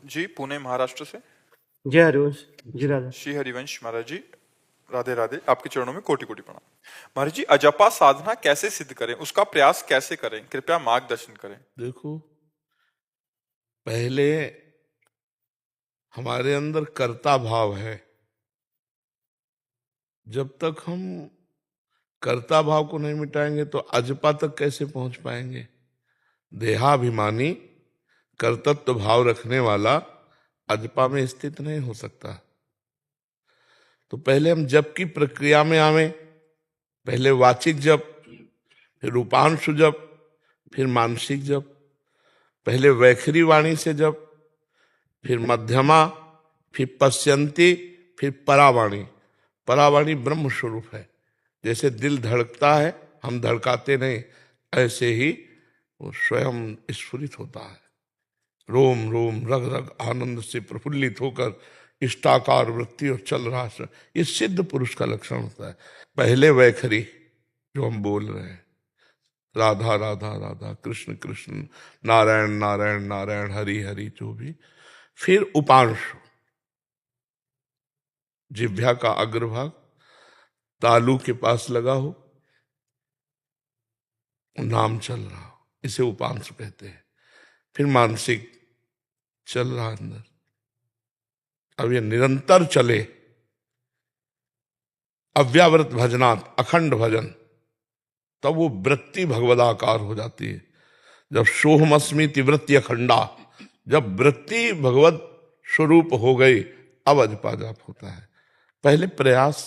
जी पुणे महाराष्ट्र से। जय हरिवंश जी राधा। श्री हरिवंश महाराज जी, राधे राधे। आपके चरणों में कोटि कोटि प्रणाम। महाराज जी, अजपा साधना कैसे सिद्ध करें, उसका प्रयास कैसे करें, कृपया मार्गदर्शन करें। देखो, पहले हमारे अंदर कर्ता भाव है। जब तक हम कर्ता भाव को नहीं मिटाएंगे तो अजपा तक कैसे पहुंच पाएंगे। देहाभिमानी कर्तत्व भाव रखने वाला अजपा में स्थित नहीं हो सकता। तो पहले हम जप की प्रक्रिया में आवे। पहले वाचिक जप, फिर रूपांशु जप, फिर मानसिक जप। पहले वैखरी वाणी से जप, फिर मध्यमा, फिर पश्यंती, फिर परावाणी। परावाणी ब्रह्म स्वरूप है। जैसे दिल धड़कता है, हम धड़काते नहीं, ऐसे ही वो स्वयं स्फुरित होता है। रोम रोम रग रग आनंद से प्रफुल्लित होकर इष्टाकार वृत्ति और चल रहा है। ये सिद्ध पुरुष का लक्षण होता है। पहले वैखरी जो हम बोल रहे हैं, राधा राधा राधा, कृष्ण कृष्ण, नारायण नारायण नारायण, हरि हरि, जो भी। फिर उपांशु, जिह्वा का अग्रभाग तालू के पास लगा हो, नाम चल रहा हो, इसे उपांशु कहते हैं। फिर मानसिक, चल रहा अंदर, अब ये निरंतर चले, अव्यावृत भजनात्, अखंड भजन, तब वो वृत्ति भगवदाकार हो जाती है। जब सोहमस्मिति वृत्ति अखंडा, जब वृत्ति भगवत स्वरूप हो गई, अब अजपा जाप होता है। पहले प्रयास,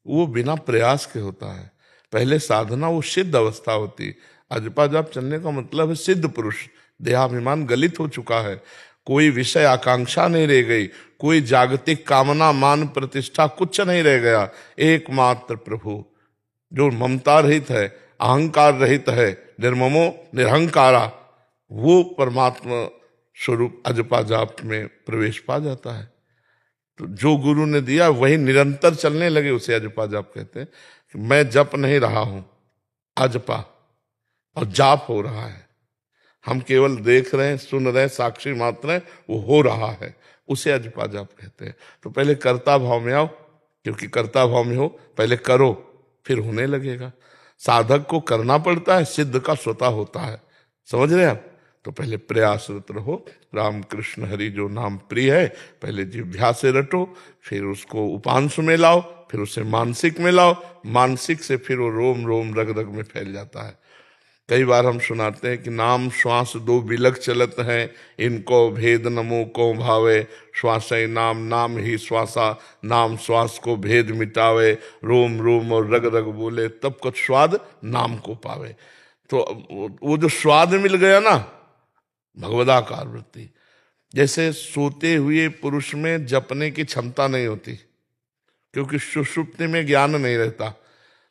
वो बिना प्रयास के होता है। पहले साधना वो सिद्ध अवस्था होती। अजपा जाप चलने का मतलब है सिद्ध पुरुष, देहाभिमान गलित हो चुका है, कोई विषय आकांक्षा नहीं रह गई, कोई जागतिक कामना मान प्रतिष्ठा कुछ नहीं रह गया। एकमात्र प्रभु जो ममता रहित है, अहंकार रहित है, निर्ममो निरहंकारा, वो परमात्मा स्वरूप अजपा जाप में प्रवेश पा जाता है। तो जो गुरु ने दिया वही निरंतर चलने लगे, उसे अजपा जाप कहते हैं। कि मैं जप नहीं रहा हूं, अजपा और जाप हो रहा है। हम केवल देख रहे हैं, सुन रहे हैं, साक्षी मात्र हैं, वो हो रहा है, उसे अजपा जाप कहते हैं। तो पहले कर्ता भाव में आओ, क्योंकि कर्ता भाव में हो, पहले करो, फिर होने लगेगा। साधक को करना पड़ता है, सिद्ध का स्वतः होता है। समझ रहे हैं आप। तो पहले प्रयासरत रहो। राम कृष्ण हरि जो नाम प्रिय है, पहले जिह्वा से रटो, फिर उसको उपांशु में लाओ, फिर उसे मानसिक में लाओ, मानसिक से फिर वो रोम रोम रग रग में फैल जाता है। कई बार हम सुनाते हैं कि नाम श्वास दो बिलक चलत हैं, इनको भेद नमो को भावे, श्वास नाम नाम ही श्वासा, नाम श्वास को भेद मिटावे, रोम रोम और रग रग बोले, तब कुछ स्वाद नाम को पावे। तो वो जो स्वाद मिल गया ना, भगवदाकार वृत्ति। जैसे सोते हुए पुरुष में जपने की क्षमता नहीं होती, क्योंकि सुषुप्ति में ज्ञान नहीं रहता।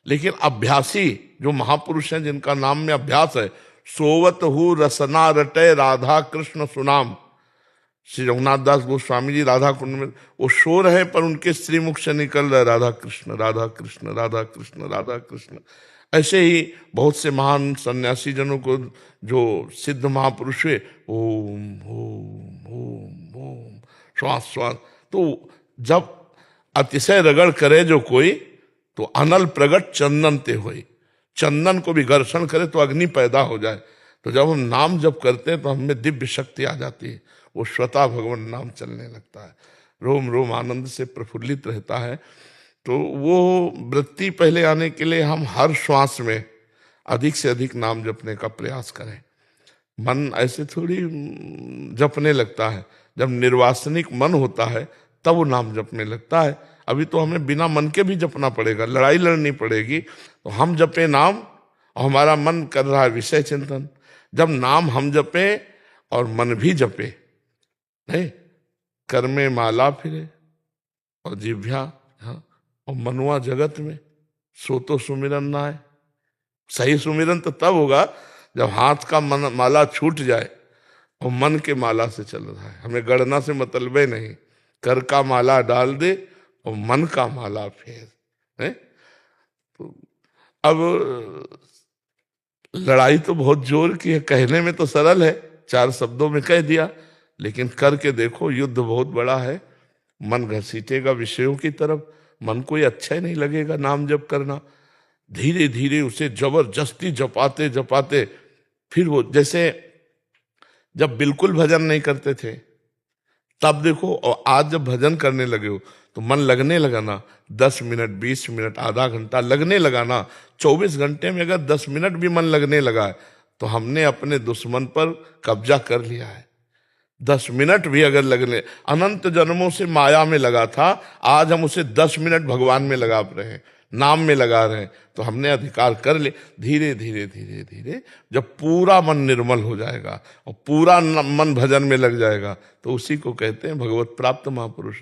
लेकिन अभ्यासी जो महापुरुष हैं, जिनका नाम में अभ्यास है, सोवत हु रसना रटे राधा कृष्ण सुनाम। श्री रघुनाथ दास गोस्वामी जी राधा कुंड में वो सो रहे, पर उनके श्रीमुख से निकल रहा है राधा कृष्ण राधा कृष्ण राधा कृष्ण राधा कृष्ण। ऐसे ही बहुत से महान सन्यासी जनों को, जो सिद्ध महापुरुष हुए, ओम ओम ओम ओम, श्वास श्वास। तो जब अतिशय रगड़ करे जो कोई, तो अनल प्रगट चंदन ते होई। चंदन को भी घर्षण करे तो अग्नि पैदा हो जाए। तो जब हम नाम जप करते हैं तो हमें दिव्य शक्ति आ जाती है, वो स्वतः भगवान नाम चलने लगता है, रोम रोम आनंद से प्रफुल्लित रहता है। तो वो वृत्ति पहले आने के लिए हम हर श्वास में अधिक से अधिक नाम जपने का प्रयास करें। मन ऐसे थोड़ी जपने लगता है, जब निर्वासनिक मन होता है तब वो नाम जपने लगता है। अभी तो हमें बिना मन के भी जपना पड़ेगा, लड़ाई लड़नी पड़ेगी। तो हम जपे नाम और हमारा मन कर रहा है विषय चिंतन। जब नाम हम जपे और मन भी जपे, नहीं कर में माला फिरे और जिह्वा, हाँ, और मनुआ जगत में सो तो सुमिरन ना है। सही सुमिरन तो तब होगा जब हाथ का माला छूट जाए और मन के माला से चल रहा है। हमें गणना से मतलब नहीं, कर का माला डाल दे और मन का माला फेर है। तो अब लड़ाई तो बहुत जोर की है, कहने में तो सरल है, चार शब्दों में कह दिया, लेकिन करके देखो, युद्ध बहुत बड़ा है, मन घसीटेगा विषयों की तरफ, मन को ये अच्छा ही नहीं लगेगा नाम जप करना। धीरे धीरे उसे जबरदस्ती जपाते जपाते, फिर वो जैसे जब बिल्कुल भजन नहीं करते थे तब देखो, और आज जब भजन करने लगे हो तो मन लगने लगा ना, 10 मिनट 20 मिनट आधा घंटा लगने लगा ना, 24 घंटे में अगर 10 मिनट भी मन लगने लगा है तो हमने अपने दुश्मन पर कब्जा कर लिया है। 10 मिनट भी अगर लगने, अनंत जन्मों से माया में लगा था, आज हम उसे 10 मिनट भगवान में लगा रहे हैं, नाम में लगा रहे हैं, तो हमने अधिकार कर ले। धीरे धीरे धीरे धीरे जब पूरा मन निर्मल हो जाएगा और पूरा मन भजन में लग जाएगा तो उसी को कहते हैं भगवत प्राप्त महापुरुष।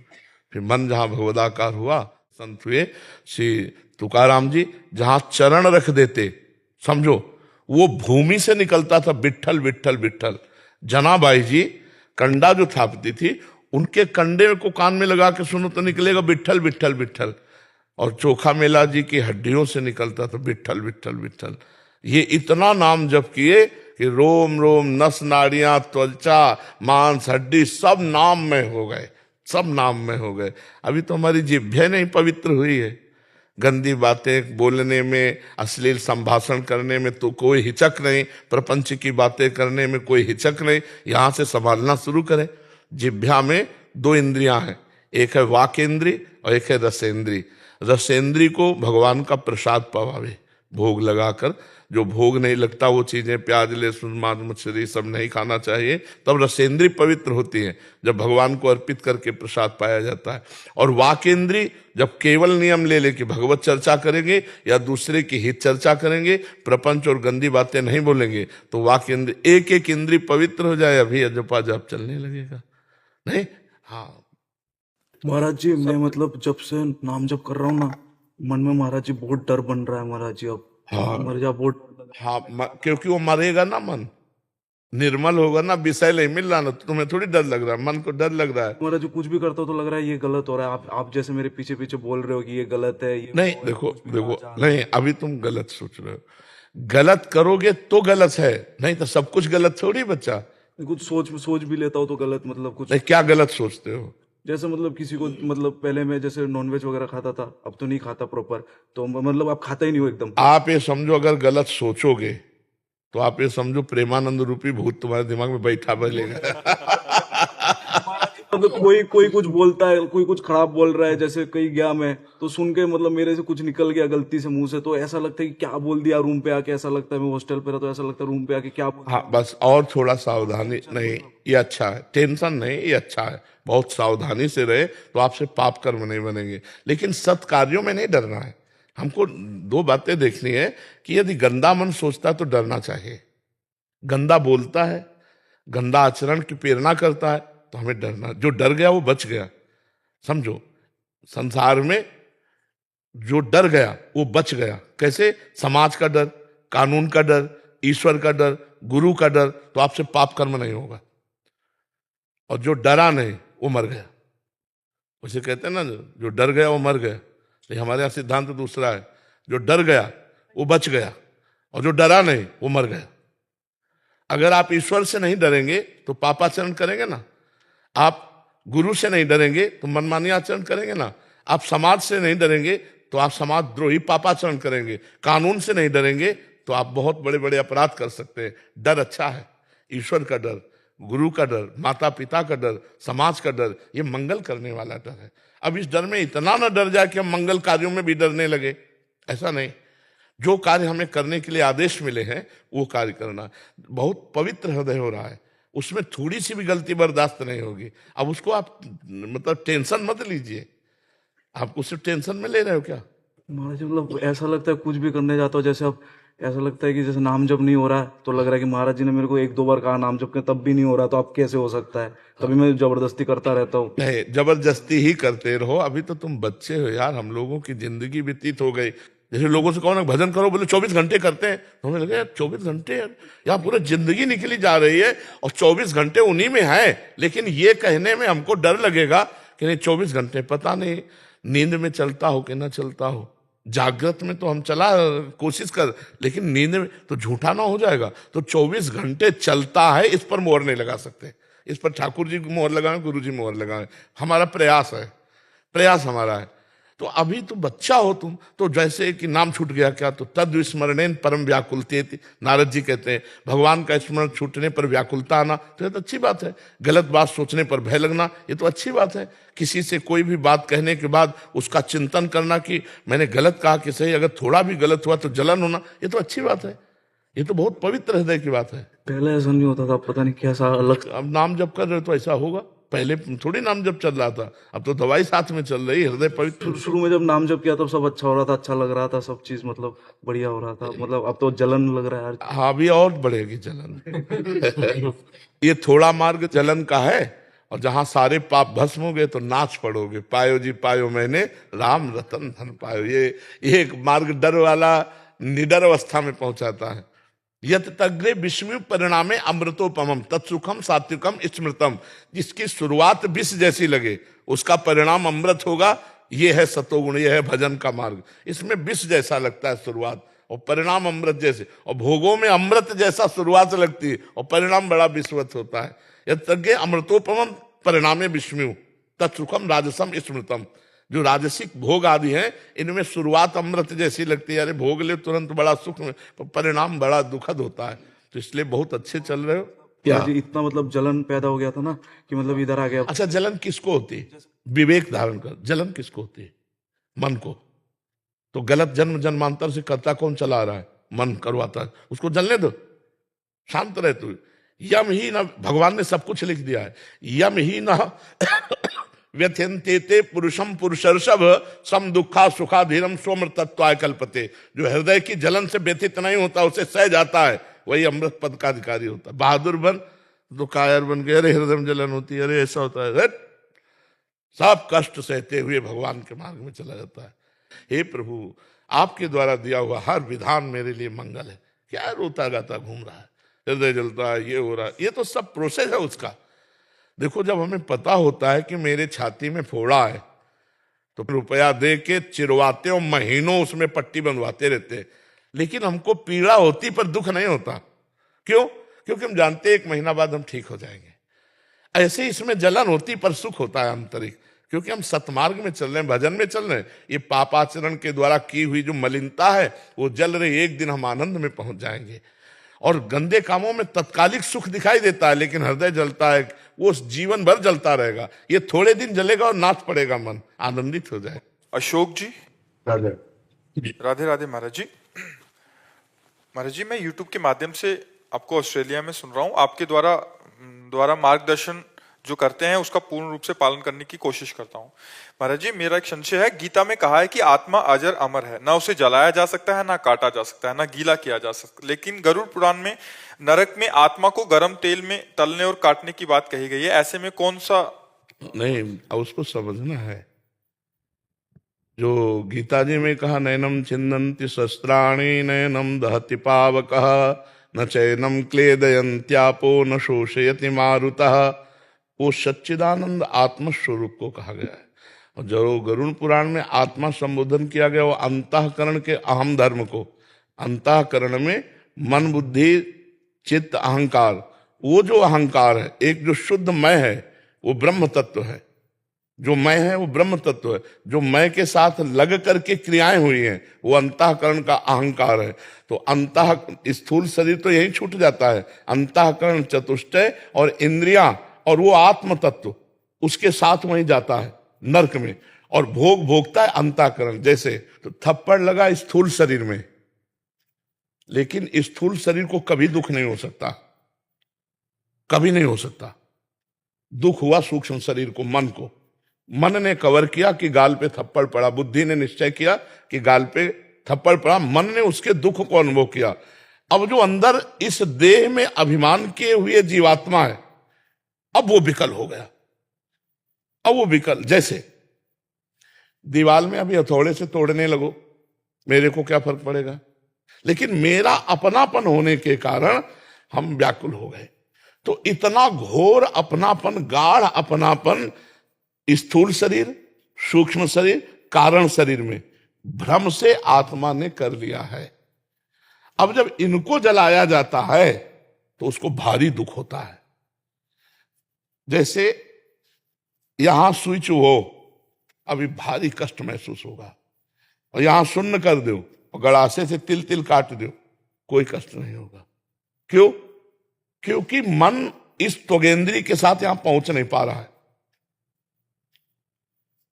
फिर मन जहां भगवदाकार हुआ, संत हुए श्री तुकाराम जी, जहां चरण रख देते, समझो वो भूमि से निकलता था विठ्ठल विठ्ठल विठ्ठल। जनाबाई जी कंडा जो थापती थी, उनके कंडे को कान में लगा के सुनो तो निकलेगा विठ्ठल विठ्ठल विठ्ठल। और चोखा मेला जी की हड्डियों से निकलता था विठ्ठल विठ्ठल विठ्ठल। ये इतना नाम जप किए कि रोम रोम नस नाड़ियां त्वचा मांस हड्डी सब नाम में हो गए, सब नाम में हो गए। अभी तो हमारी जिह्वा नहीं पवित्र हुई है, गंदी बातें बोलने में, अश्लील संभाषण करने में तो कोई हिचक नहीं, प्रपंच की बातें करने में कोई हिचक नहीं। यहां से संभालना शुरू करें। जिह्वा में 2 इंद्रियां हैं, एक है वाक इंद्री और एक है रसेंद्री। रसेंद्री को भगवान का प्रसाद पवावे, भोग लगाकर। जो भोग नहीं लगता वो चीजें, प्याज लहसुन मांस मछली सब नहीं खाना चाहिए, तब रसेंद्री पवित्र होती है, जब भगवान को अर्पित करके प्रसाद पाया जाता है। और वाकेंद्री जब केवल नियम ले लेके भगवत चर्चा करेंगे या दूसरे की हित चर्चा करेंगे, प्रपंच और गंदी बातें नहीं बोलेंगे, तो वाकेंद्री, एक एक इंद्री पवित्र हो जाए, अभी अजपा जप चलने लगेगा। नहीं, हाँ महाराज जी, मैं मतलब जब से नाम जप कर रहा हूँ ना, मन में महाराज जी बहुत डर बन रहा है महाराज जी। अब हाँ मर जा बहुत हाँ, क्योंकि वो मरेगा ना, मन निर्मल होगा ना, विषय नहीं मिल रहा ना, तो तुम्हें थोड़ी डर लग रहा है, मन को डर लग रहा है। महाराज जी कुछ भी करता हूँ तो लग रहा है ये गलत हो रहा है। आप जैसे मेरे पीछे पीछे बोल रहे हो कि ये गलत है, ये नहीं, देखो देखो, नहीं, अभी तुम गलत सोच रहे हो। गलत करोगे तो गलत है, नहीं तो सब कुछ गलत थोड़ी बच्चा। कुछ सोच भी लेता हूँ तो गलत, मतलब कुछ नहीं, क्या गलत सोचते हो? जैसे मतलब किसी को, मतलब पहले मैं जैसे नॉनवेज वगैरह खाता था, अब तो नहीं खाता प्रॉपर, तो मतलब आप खाता ही नहीं हो एकदम। आप ये समझो, अगर गलत सोचोगे तो आप ये समझो प्रेमानंद रूपी भूत तुम्हारे दिमाग में बैठा बोलेगा। मतलब कोई कुछ बोलता है, कोई कुछ खराब बोल रहा है, जैसे कहीं गया मैं तो सुन के मतलब मेरे से कुछ निकल गया गलती से मुंह से, तो ऐसा लगता है कि क्या बोल दिया रूम पे आके। ऐसा लगता है मैं हॉस्टल पे रहा तो ऐसा लगता है रूम पे आके क्या बोल दिया। हाँ, बस और थोड़ा सावधानी। नहीं, ये अच्छा है, टेंशन नहीं, ये अच्छा है, बहुत सावधानी से रहे तो आपसे पाप कर्म नहीं बनेंगे। लेकिन सत्कार्यों में नहीं डरना है। हमको 2 बातें देखनी है कि यदि गंदा मन सोचता है तो डरना चाहिए, गंदा बोलता है, गंदा आचरण की प्रेरणा करता है तो हमें डरना। जो डर गया वो बच गया, समझो। संसार में जो डर गया वो बच गया। कैसे? समाज का डर, कानून का डर, ईश्वर का डर, गुरु का डर, तो आपसे पाप कर्म नहीं होगा। और जो डरा नहीं वो मर गया। उसे कहते हैं ना, जो डर गया वो मर गया। लेकिन हमारे यहाँ सिद्धांत दूसरा है, जो डर गया वो बच गया और जो डरा नहीं वो मर गया। अगर आप ईश्वर से नहीं डरेंगे तो पापाचरण करेंगे ना, आप गुरु से नहीं डरेंगे तो मनमानी आचरण करेंगे ना, आप समाज से नहीं डरेंगे तो आप समाज द्रोही पापाचरण करेंगे, कानून से नहीं डरेंगे तो आप बहुत बड़े बड़े अपराध कर सकते हैं। डर अच्छा है, ईश्वर का डर, गुरु का डर, माता पिता का डर, समाज का डर, ये मंगल करने वाला डर है। अब इस डर में इतना ना डर जाए कि हम मंगल कार्यों में भी डरने लगे, ऐसा नहीं। जो कार्य हमें करने के लिए आदेश मिले हैं वो कार्य करना। बहुत पवित्र हृदय हो रहा है, उसमें थोड़ी सी भी गलती बर्दाश्त नहीं होगी। अब उसको आप मतलब टेंशन मत लीजिए, आप उसे टेंशन में ले रहे हो क्या? महाराज जी मतलब ऐसा लगता है कुछ भी करने जाता हूँ, जैसे अब ऐसा लगता है कि जैसे नाम जप नहीं हो रहा है तो लग रहा है कि महाराज जी ने मेरे को 1-2 बार कहा नाम जप के, तब भी नहीं हो रहा, तो अब कैसे हो सकता है? तभी मैं जबरदस्ती करता रहता हूँ। नहीं, जबरदस्ती ही करते रहो। अभी तो तुम बच्चे हो यार, हम लोगों की जिंदगी व्यतीत हो गई। जैसे लोगों से कहो ना भजन करो, बोले 24 घंटे करते हैं, तो हमें लगे यार 24 घंटे यार, यहाँ पूरा जिंदगी निकली जा रही है और 24 घंटे उन्हीं में है। लेकिन ये कहने में हमको डर लगेगा कि नहीं 24 घंटे, पता नहीं नींद में चलता हो कि ना चलता हो। जागृत में तो हम चला कोशिश कर, लेकिन नींद में तो झूठा ना हो जाएगा। तो 24 घंटे चलता है, इस पर मोहर नहीं लगा सकते। इस पर ठाकुर जी मोहर लगाए, गुरु जी मोहर लगाए, हमारा प्रयास है, प्रयास हमारा है। तो अभी तो बच्चा हो तुम, तो जैसे कि नाम छूट गया क्या, तो तद विस्मरणेन परम व्याकुलते, नारद जी कहते हैं भगवान का स्मरण छूटने पर व्याकुलता आना, तो ये तो अच्छी बात है। गलत बात सोचने पर भय लगना, ये तो अच्छी बात है। किसी से कोई भी बात कहने के बाद उसका चिंतन करना कि मैंने गलत कहा कि सही, अगर थोड़ा भी गलत हुआ तो जलन होना, ये तो अच्छी बात है। ये तो बहुत पवित्र हृदय की बात है। पहले ऐसा नहीं होता था, पता नहीं कैसा अलग। अब नाम जप कर रहे हो तो ऐसा होगा, पहले थोड़ी नाम जप चल रहा था, अब तो दवाई साथ में चल रही, हृदय पवित्र। शुरू में जब नाम जप किया तब सब अच्छा हो रहा था, अच्छा लग रहा था, सब चीज मतलब बढ़िया हो रहा था, मतलब अब तो जलन लग रहा है यार। हाँ, अभी और बढ़ेगी जलन। ये थोड़ा मार्ग जलन का है, और जहां सारे पाप भस्म हो गए तो नाच पड़ोगे, पायो जी पायो मैंने राम रतन धन पायो। ये एक मार्ग डर वाला, निडर अवस्था में पहुंचाता है। यत तग्रे विस्मय परिणामे अमृतोपमम तत्सुखम सात्विकम स्मृतम। जिसकी शुरुआत विष जैसी लगे उसका परिणाम अमृत होगा। ये है सतोगुण, ये है भजन का मार्ग। इसमें विष जैसा लगता है शुरुआत, और परिणाम अमृत जैसे, और भोगों में अमृत जैसा शुरुआत लगती है और परिणाम बड़ा विश्वत होता है। यत तग्रे अमृतोपमम परिणामे विस्मय तत्सुखम राजसम स्मृतम। जो राजसिक भोग आदि हैं, इनमें शुरुआत अमृत जैसी लगती है, अरे भोग ले तुरंत बड़ा सुख में, परिणाम बड़ा दुखद होता है। तो इसलिए बहुत अच्छे चल रहे हो। क्या जी, इतना मतलब जलन पैदा हो गया था ना कि मतलब इधर आ गया। अच्छा, जलन किसको होती है? विवेक धारण कर, जलन किसको होती है? मन को। तो गलत जन्म जन्मांतर से कर्ता कौन चला रहा है? मन करवाता है, उसको जलने दो, शांत रहे तू। यम ही न, भगवान ने सब कुछ लिख दिया है, यम ही न व्यथ्यन्ते पुरुषम पुरुषर्षभ सम दुखा सुखाधीरम सोमृतत्वाय कल्पते। जो हृदय की जलन से व्यथित नहीं होता, उसे सह जाता है, वही अमृत पद का अधिकारी होता है। बहादुर बन तो कायर बन गए, अरे हृदय में जलन होती है, अरे ऐसा होता है, सब कष्ट सहते हुए भगवान के मार्ग में चला जाता है। हे प्रभु, आपके द्वारा दिया हुआ हर विधान मेरे लिए मंगल है। क्या रोता गाता घूम रहा है, हृदय जलता है, ये हो रहा है, ये तो सब प्रोसेस है उसका। देखो, जब हमें पता होता है कि मेरे छाती में फोड़ा है, तो रुपया दे के चिरवाते और महीनों उसमें पट्टी बंधवाते रहते, लेकिन हमको पीड़ा होती पर दुख नहीं होता। क्यों? क्योंकि हम जानते हैं 1 महीना बाद हम ठीक हो जाएंगे। ऐसे ही इसमें जलन होती पर सुख होता है आंतरिक, क्योंकि हम सतमार्ग में चल रहे हैं, भजन में चल रहे हैं। ये पापाचरण के द्वारा की हुई जो मलिनता है वो जल रही, एक दिन हम आनंद में पहुंच जाएंगे। और गंदे कामों में तत्कालिक सुख दिखाई देता है, लेकिन हृदय जलता है, वो जीवन भर जलता रहेगा। ये थोड़े दिन जलेगा और नाच पड़ेगा, मन आनंदित हो जाए। अशोक जी, राधे राधे राधे महाराज जी। महाराज जी, मैं YouTube के माध्यम से आपको ऑस्ट्रेलिया में सुन रहा हूँ। आपके द्वारा मार्गदर्शन जो करते हैं उसका पूर्ण रूप से पालन करने की कोशिश करता हूँ। महाराज जी, मेरा एक संशय है। गीता में कहा है कि आत्मा अजर अमर है, ना उसे जलाया जा सकता है, ना काटा जा सकता है, ना गीला किया जा सकता। लेकिन गरुड़ पुराण में नरक में आत्मा को गर्म तेल में तलने और काटने की बात कही गई है। ऐसे में कौन सा? नहीं, अब उसको समझना है। जो गीता जी में कहा, नैनम छिन्दन्ति शस्त्राणि नैनम दहति पावकः न चैनम क्लेदयन्त्यापो न शोषयति मारुतः, वो सच्चिदानंद आत्म स्वरूप को कहा गया है। और जो गरुड़ पुराण में आत्मा संबोधन किया गया, वो अंतःकरण के अहम धर्म को, अंतःकरण में मन बुद्धि चित्त अहंकार, वो जो अहंकार है, एक जो शुद्ध मैं है वो ब्रह्म तत्व है। जो मैं है वो ब्रह्म तत्व है। जो मैं के साथ लग करके क्रियाएं हुई हैं वो अंतःकरण का अहंकार है। तो अंतः स्थूल शरीर तो यही छूट जाता है, अंतःकरण चतुष्टय और इंद्रियां और वो आत्म तत्व उसके साथ वहीं जाता है नरक में, और भोग भोगता है अंतःकरण। जैसे तो थप्पड़ लगा स्थूल शरीर में, लेकिन स्थूल शरीर को कभी दुख नहीं हो सकता, कभी नहीं हो सकता। दुख हुआ सूक्ष्म शरीर को, मन को। मन ने कवर किया कि गाल पे थप्पड़ पड़ा, बुद्धि ने निश्चय किया कि गाल पे थप्पड़ पड़ा, मन ने उसके दुख को अनुभव किया। अब जो अंदर इस देह में अभिमान किए हुए जीवात्मा है, अब वो विकल हो गया। अब वो विकल, जैसे दीवार में अभी हथौड़े से तोड़ने लगो, मेरे को क्या फर्क पड़ेगा, लेकिन मेरा अपनापन होने के कारण हम व्याकुल हो गए। तो इतना घोर अपनापन, गाढ़ अपनापन स्थूल शरीर, सूक्ष्म शरीर, कारण शरीर में भ्रम से आत्मा ने कर लिया है। अब जब इनको जलाया जाता है तो उसको भारी दुख होता है। जैसे यहां स्विच हो, अभी भारी कष्ट महसूस होगा, और यहां शून्य कर दो और गड़ासे से तिल तिल काट दो, कोई कष्ट नहीं होगा। क्यों? क्योंकि मन इस त्वगेंद्री के साथ यहां पहुंच नहीं पा रहा है।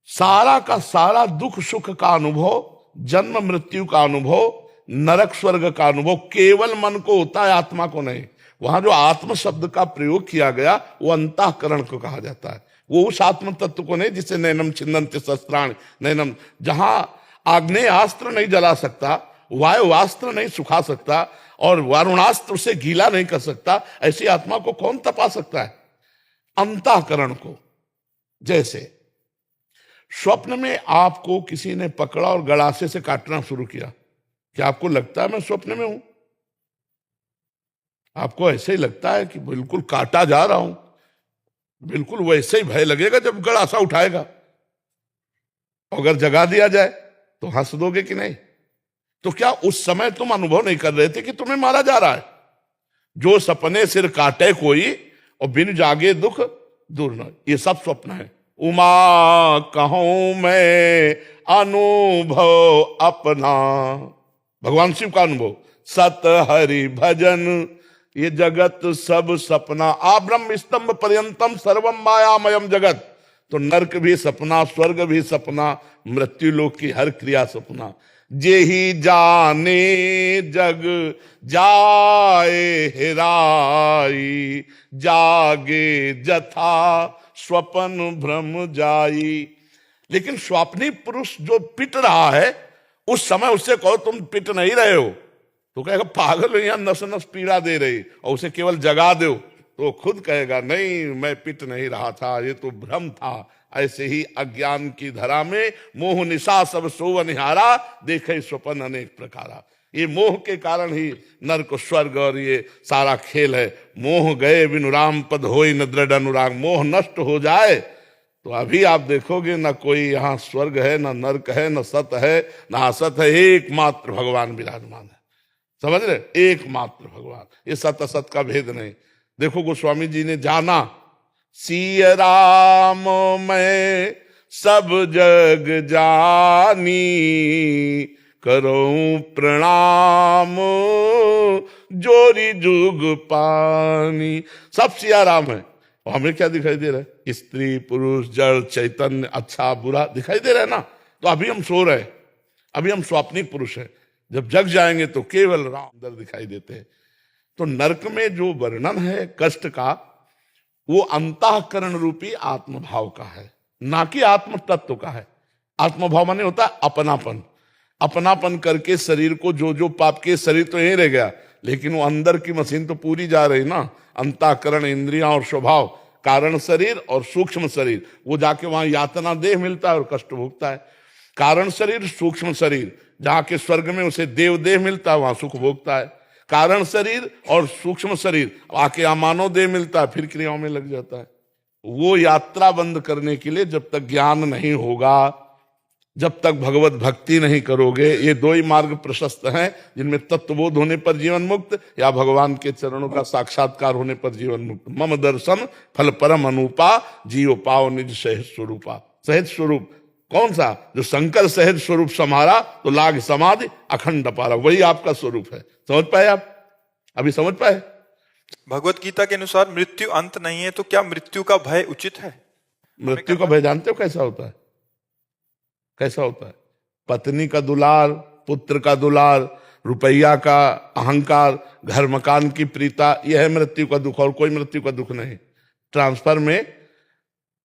सारा का सारा दुख सुख का अनुभव, जन्म मृत्यु का अनुभव, नरक स्वर्ग का अनुभव केवल मन को होता है, आत्मा को नहीं। वहां जो आत्म शब्द का प्रयोग किया गया वो अंतःकरण को कहा जाता है। वो उस आत्म तत्व को नहीं जिसे नैनम छिन्दन्ति शस्त्राणि नैनम, जहां आग्नेय अस्त्र नहीं जला सकता, वायु अस्त्र नहीं सुखा सकता और वारुणास्त्र से गीला नहीं कर सकता, ऐसी आत्मा को कौन तपा सकता है? अंतःकरण को। जैसे स्वप्न में आपको किसी ने पकड़ा और गड़ासे से काटना शुरू किया, क्या आपको लगता है मैं स्वप्न में हूं? आपको ऐसे ही लगता है कि बिल्कुल काटा जा रहा हूं। बिल्कुल वैसे ही भय लगेगा जब गड़ासा उठाएगा। अगर जगा दिया जाए तो हंस दोगे कि नहीं? तो क्या उस समय तुम अनुभव नहीं कर रहे थे कि तुम्हें मारा जा रहा है? जो सपने सिर काटे कोई और बिन जागे दुख दूर न, ये सब स्वप्न है। उमा कहूं मैं अनुभव अपना, भगवान शिव का अनुभव। सत हरि भजन ये जगत सब सपना, आ ब्रह्म स्तंभ पर्यंतम सर्वम मायामयम जगत। तो नरक भी सपना, स्वर्ग भी सपना, मृत्यु लोक की हर क्रिया सपना। जे ही जाने जग जाए हेराई, जागे जथा स्वपन भ्रम जाई। लेकिन स्वाप्नी पुरुष जो पिट रहा है, उस समय उससे कहो तुम पिट नहीं रहे हो, तो कहेगा पागल हो, यहां नस नस पीड़ा दे रही, और उसे केवल जगा दो तो खुद कहेगा नहीं मैं पिट नहीं रहा था, ये तो भ्रम था। ऐसे ही अज्ञान की धरा में मोह निशा सब सोव निहारा, देखे स्वपन अनेक प्रकारा। ये मोह के कारण ही नरक स्वर्ग और ये सारा खेल है। मोह गए बिनु राम पद होई न दृढ़ अनुराग। मोह नष्ट हो जाए तो अभी आप देखोगे ना कोई यहाँ स्वर्ग है, ना नरक है, ना सत है ना असत है, एकमात्र भगवान विराजमान है। समझ रहे? एकमात्र भगवान, ये सत असत का भेद नहीं। देखो गोस्वामी जी ने जाना, सिय राम मैं सब जग जानी, करूं प्रणाम जोरी जुग पानी। सब सिया राम है। और हमें क्या दिखाई दे रहा है? स्त्री पुरुष जड़ चैतन्य, अच्छा बुरा दिखाई दे रहा है ना। तो अभी हम सो रहे हैं, अभी हम स्वाप्निक पुरुष हैं। जब जग जाएंगे तो केवल राम अंदर दिखाई देते हैं। तो नरक में जो वर्णन है कष्ट का, वो अंतःकरण रूपी आत्मभाव का है, ना कि आत्म तत्व का है। आत्मभाव माने होता है अपनापन। अपनापन करके शरीर को जो जो पाप के, शरीर तो यहीं रह गया, लेकिन वो अंदर की मशीन तो पूरी जा रही ना। अंतःकरण, इंद्रियां और स्वभाव, कारण शरीर और सूक्ष्म शरीर, वो जाके वहां यातना देह मिलता है और कष्ट भोगता है। कारण शरीर, सूक्ष्म शरीर, जहां के स्वर्ग में उसे देव देह मिलता है, वहां सुख भोगता है। कारण शरीर और सूक्ष्म शरीर आके अमानव देह मिलता है, फिर क्रियाओं में लग जाता है। वो यात्रा बंद करने के लिए जब तक ज्ञान नहीं होगा, जब तक भगवत भक्ति नहीं करोगे, ये दो ही मार्ग प्रशस्त हैं, जिनमें तत्वबोध होने पर जीवन मुक्त या भगवान के चरणों का साक्षात्कार होने पर जीवन मुक्त। मम दर्शन फल परम अनुपा, जियो पाओ निज सहज स्वरूपा। सहज स्वरूप कौन सा? जो शंकर सहज स्वरूप समारा तो लाग समाधि अखंड पारा, वही आपका स्वरूप है। समझ पाए आप? अभी समझ पाए? भगवत गीता के अनुसार मृत्यु अंत नहीं है, तो क्या मृत्यु का भय उचित है? मृत्यु का भय जानते हो कैसा होता है? कैसा होता है? पत्नी का दुलार, पुत्र का दुलार, रुपया का अहंकार, घर मकान की प्रीता, यह है मृत्यु का दुख, और कोई मृत्यु का दुख नहीं। ट्रांसफर में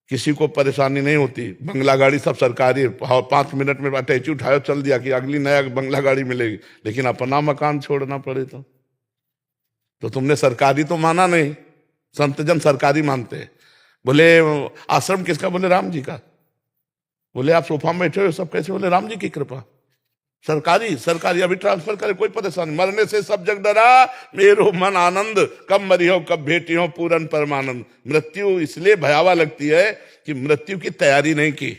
किसी को परेशानी नहीं होती, बंगला गाड़ी सब सरकारी, 5 मिनट में अटैची उठाया चल दिया कि अगली नया बंगला गाड़ी मिलेगी। लेकिन अपना मकान छोड़ना पड़े तो तुमने सरकारी तो माना नहीं। संतजन सरकारी मानते हैं। बोले आश्रम किसका? बोले राम जी का। बोले आप सोफा में बैठे हो सब कैसे? बोले राम जी की कृपा। सरकारी सरकारी, अभी ट्रांसफर करे कोई परेशानी। मरने से सब जग डरा, मेरो मन आनंद, कब मरी हो कब भेटी हो पूरन परमानंद। मृत्यु इसलिए भयावह लगती है कि मृत्यु की तैयारी नहीं की,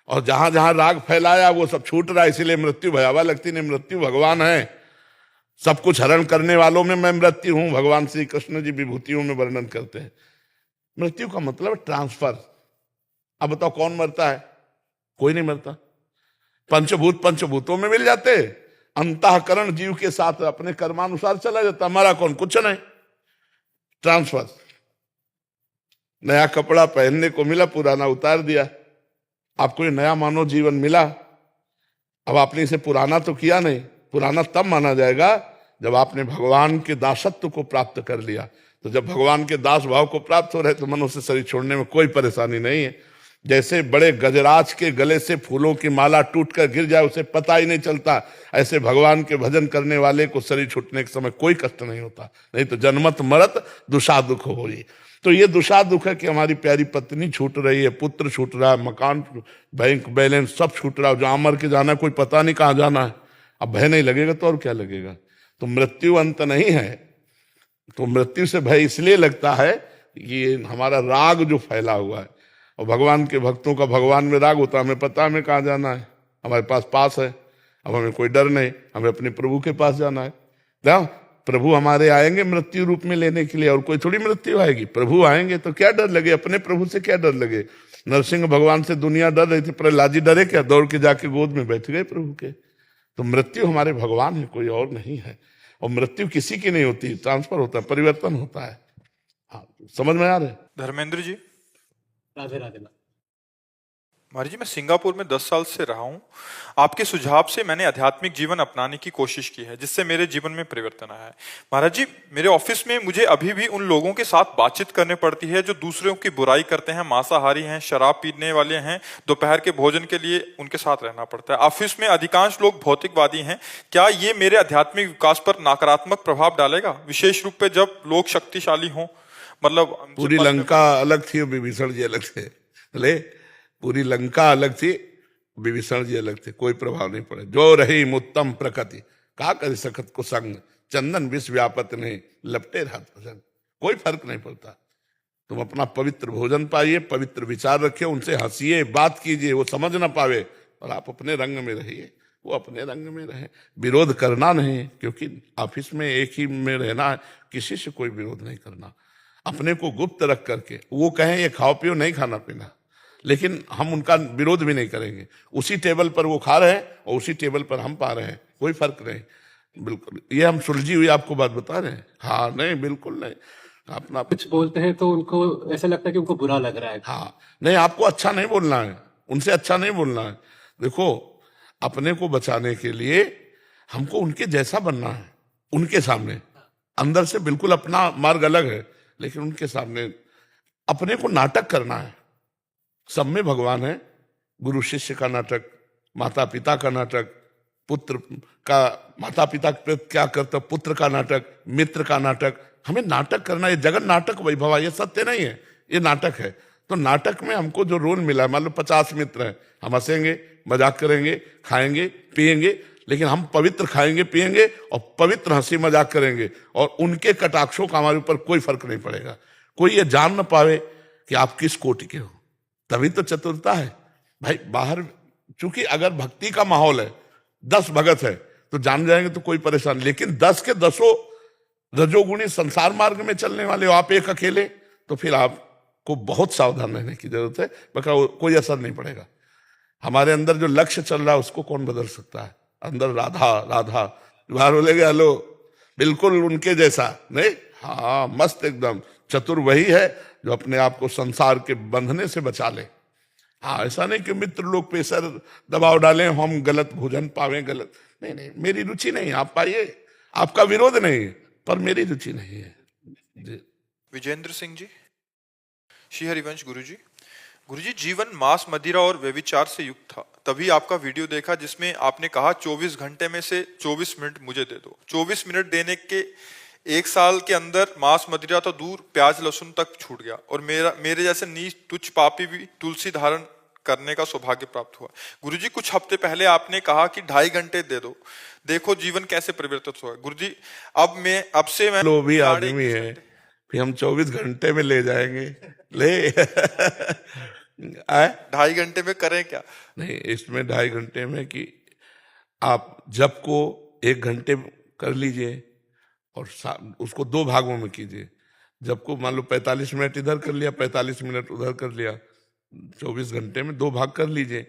और जहां जहां राग फैलाया वो सब छूट रहा है, इसलिए मृत्यु भयावह लगती नहीं। मृत्यु भगवान है, सब कुछ हरण करने वालों में मैं मृत्यु हूं। भगवान श्री कृष्ण जी विभूतियों में वर्णन करते हैं। मृत्यु का मतलब ट्रांसफर। अब बताओ कौन मरता है? कोई नहीं मरता। पंचभूत पंचभूतों में मिल जाते, अंतःकरण जीव के साथ अपने कर्मानुसार चला जाता। हमारा कौन? कुछ नहीं, ट्रांसफर। नया कपड़ा पहनने को मिला, पुराना उतार दिया। आपको ये नया मानव जीवन मिला, अब आपने इसे पुराना तो किया नहीं। पुराना तब माना जाएगा जब आपने भगवान के दासत्व को प्राप्त कर लिया। तो जब भगवान के दास भाव को प्राप्त हो रहे तो मनुष्य शरीर छोड़ने में कोई परेशानी नहीं है। जैसे बड़े गजराज के गले से फूलों की माला टूटकर गिर जाए उसे पता ही नहीं चलता, ऐसे भगवान के भजन करने वाले को शरीर छूटने के समय कोई कष्ट नहीं होता। नहीं तो जन्मत मरत दुषा दुख हो रही। तो ये दुषा दुख है कि हमारी प्यारी पत्नी छूट रही है, पुत्र छूट रहा है, मकान, बैंक बैलेंस सब छूट रहा है। जहां मर के जाना कोई पता नहीं कहाँ जाना है। अब भय नहीं लगेगा तो और क्या लगेगा? तो मृत्यु अंत नहीं है। तो मृत्यु से भय इसलिए लगता है कि ये हमारा राग जो फैला हुआ है। और भगवान के भक्तों का भगवान में राग होता है, हमें पता है हमें कहाँ जाना है, हमारे पास है। अब हमें कोई डर नहीं, हमें अपने प्रभु के पास जाना है। क्या प्रभु हमारे आएंगे मृत्यु रूप में लेने के लिए, और कोई थोड़ी मृत्यु आएगी। प्रभु आएंगे तो क्या डर लगे? अपने प्रभु से क्या डर लगे? नरसिंह भगवान से दुनिया डर रही थी, प्रहलाद जी डरे क्या? दौड़ के जाके गोद में बैठ गए प्रभु के। तो मृत्यु हमारे भगवान है, कोई और नहीं है। और मृत्यु किसी की नहीं होती, ट्रांसफर होता है, परिवर्तन होता है। हाँ, समझ में आ रहा है? धर्मेंद्र जी, राधे राधे। महाराज जी, मैं सिंगापुर में 10 साल से रहा हूँ। आपके सुझाव से मैंने आध्यात्मिक जीवन अपनाने की कोशिश की है, जिससे मेरे जीवन में परिवर्तन आया है। महाराज जी, मेरे ऑफिस में मुझे अभी भी उन लोगों के साथ बातचीत करनी पड़ती है जो दूसरों की बुराई करते हैं, मांसाहारी हैं, शराब पीने वाले हैं। दोपहर के भोजन के लिए उनके साथ रहना पड़ता है। ऑफिस में अधिकांश लोग भौतिकवादी हैं। क्या ये मेरे आध्यात्मिक विकास पर नकारात्मक प्रभाव डालेगा, विशेष रूप से जब लोग शक्तिशाली हों? मतलब पूरी लंका अलग थी, विभीषण जी अलग थे। ले, पूरी लंका अलग थी, विभीषण जी अलग थे, कोई प्रभाव नहीं पड़े। जो रही उत्तम प्रकृति, का कर सकत को संग, चंदन विष व्यापत नहीं, लपटे रहत प्रसंग। कोई फर्क नहीं पड़ता। तुम अपना पवित्र भोजन पाइए, पवित्र विचार रखिए, उनसे हंसिए, बात कीजिए, वो समझ ना पावे, और आप अपने रंग में रहिए, वो अपने रंग में रहे। विरोध करना नहीं, क्योंकि ऑफिस में एक ही में रहना है, किसी से कोई विरोध नहीं करना। अपने को गुप्त रख करके, वो कहें ये खाओ पियो, नहीं खाना पीना, लेकिन हम उनका विरोध भी नहीं करेंगे। उसी टेबल पर वो खा रहे हैं और उसी टेबल पर हम पा रहे हैं, कोई फर्क नहीं। बिल्कुल, ये हम सुलझी हुई आपको बात बता रहे हैं। हाँ, नहीं, बिल्कुल नहीं। अपना कुछ बोलते हैं तो उनको ऐसा लगता है कि उनको बुरा लग रहा है। हाँ, नहीं, आपको अच्छा नहीं बोलना है, उनसे अच्छा नहीं बोलना है। देखो, अपने को बचाने के लिए हमको उनके जैसा बनना है। उनके सामने अंदर से बिल्कुल अपना मार्ग अलग है, लेकिन उनके सामने अपने को नाटक करना है। सब में भगवान है। गुरु शिष्य का नाटक, माता पिता का नाटक, पुत्र का माता पिता क्या करता, पुत्र का नाटक, मित्र का नाटक। हमें नाटक करना, ये जगत नाटक वैभव, ये सत्य नहीं है, ये नाटक है। तो नाटक में हमको जो रोल मिला है, मान लो 50 मित्र हैं, हम हंसेंगे, मजाक करेंगे, खाएंगे पिएंगे, लेकिन हम पवित्र खाएंगे पिएंगे और पवित्र हंसी मजाक करेंगे, और उनके कटाक्षों का हमारे ऊपर कोई फर्क नहीं पड़ेगा। कोई ये जान ना पावे कि आप किस कोटि के हो, तभी तो चतुरता है भाई। बाहर चूंकि अगर भक्ति का माहौल है, 10 भगत है तो जान जाएंगे तो कोई परेशान, लेकिन 10 के 10 रजोगुणी संसार मार्ग में चलने वाले हो, आप एक अकेले, तो फिर आपको बहुत सावधान रहने की जरूरत है। बल्कि कोई असर नहीं पड़ेगा। हमारे अंदर जो लक्ष्य चल रहा है उसको कौन बदल सकता है? अंदर राधा राधा, बाहर बोलेगे हेलो, बिल्कुल उनके जैसा नहीं। हाँ, मस्त एकदम चतुर वही है जो अपने आप को संसार के बंधने से बचा ले। हाँ, ऐसा नहीं कि मित्र लोग पे सर दबाव डालें, हम गलत भोजन पावें, गलत नहीं, नहीं, मेरी रुचि नहीं, आप पाइए, आपका विरोध नहीं, पर मेरी रुचि नहीं है जी। विजेंद्र सिंह जी, श्री हरिवंश गुरुजी, जीवन मांस मदिरा और व्यभिचार से युक्त था। तभी आपका वीडियो देखा जिसमें आपने कहा 24 घंटे में से 24 मिनट मुझे दे दो। 24 मिनट देने के 1 साल के अंदर मांस मदिरा तो दूर, प्याज लहसुन तक छूट गया, और मेरे जैसे नीच तुच्छ पापी भी तुलसी धारण करने का सौभाग्य प्राप्त हुआ। गुरुजी, कुछ हफ्ते पहले आपने कहा कि 2.5 घंटे दे दो, देखो जीवन कैसे परिवर्तित हुआ। गुरुजी, अब से मैं लोभी आदमी है, फिर हम 24 घंटे में ले जाएंगे, ले 2.5 घंटे में करें क्या? नहीं, इसमें 2.5 घंटे में कि आप जप को 1 घंटे कर लीजिए और उसको 2 भागों में कीजिए। जब को मान लो 45 मिनट इधर कर लिया, 45 मिनट उधर कर लिया, 24 घंटे में 2 भाग कर लीजिए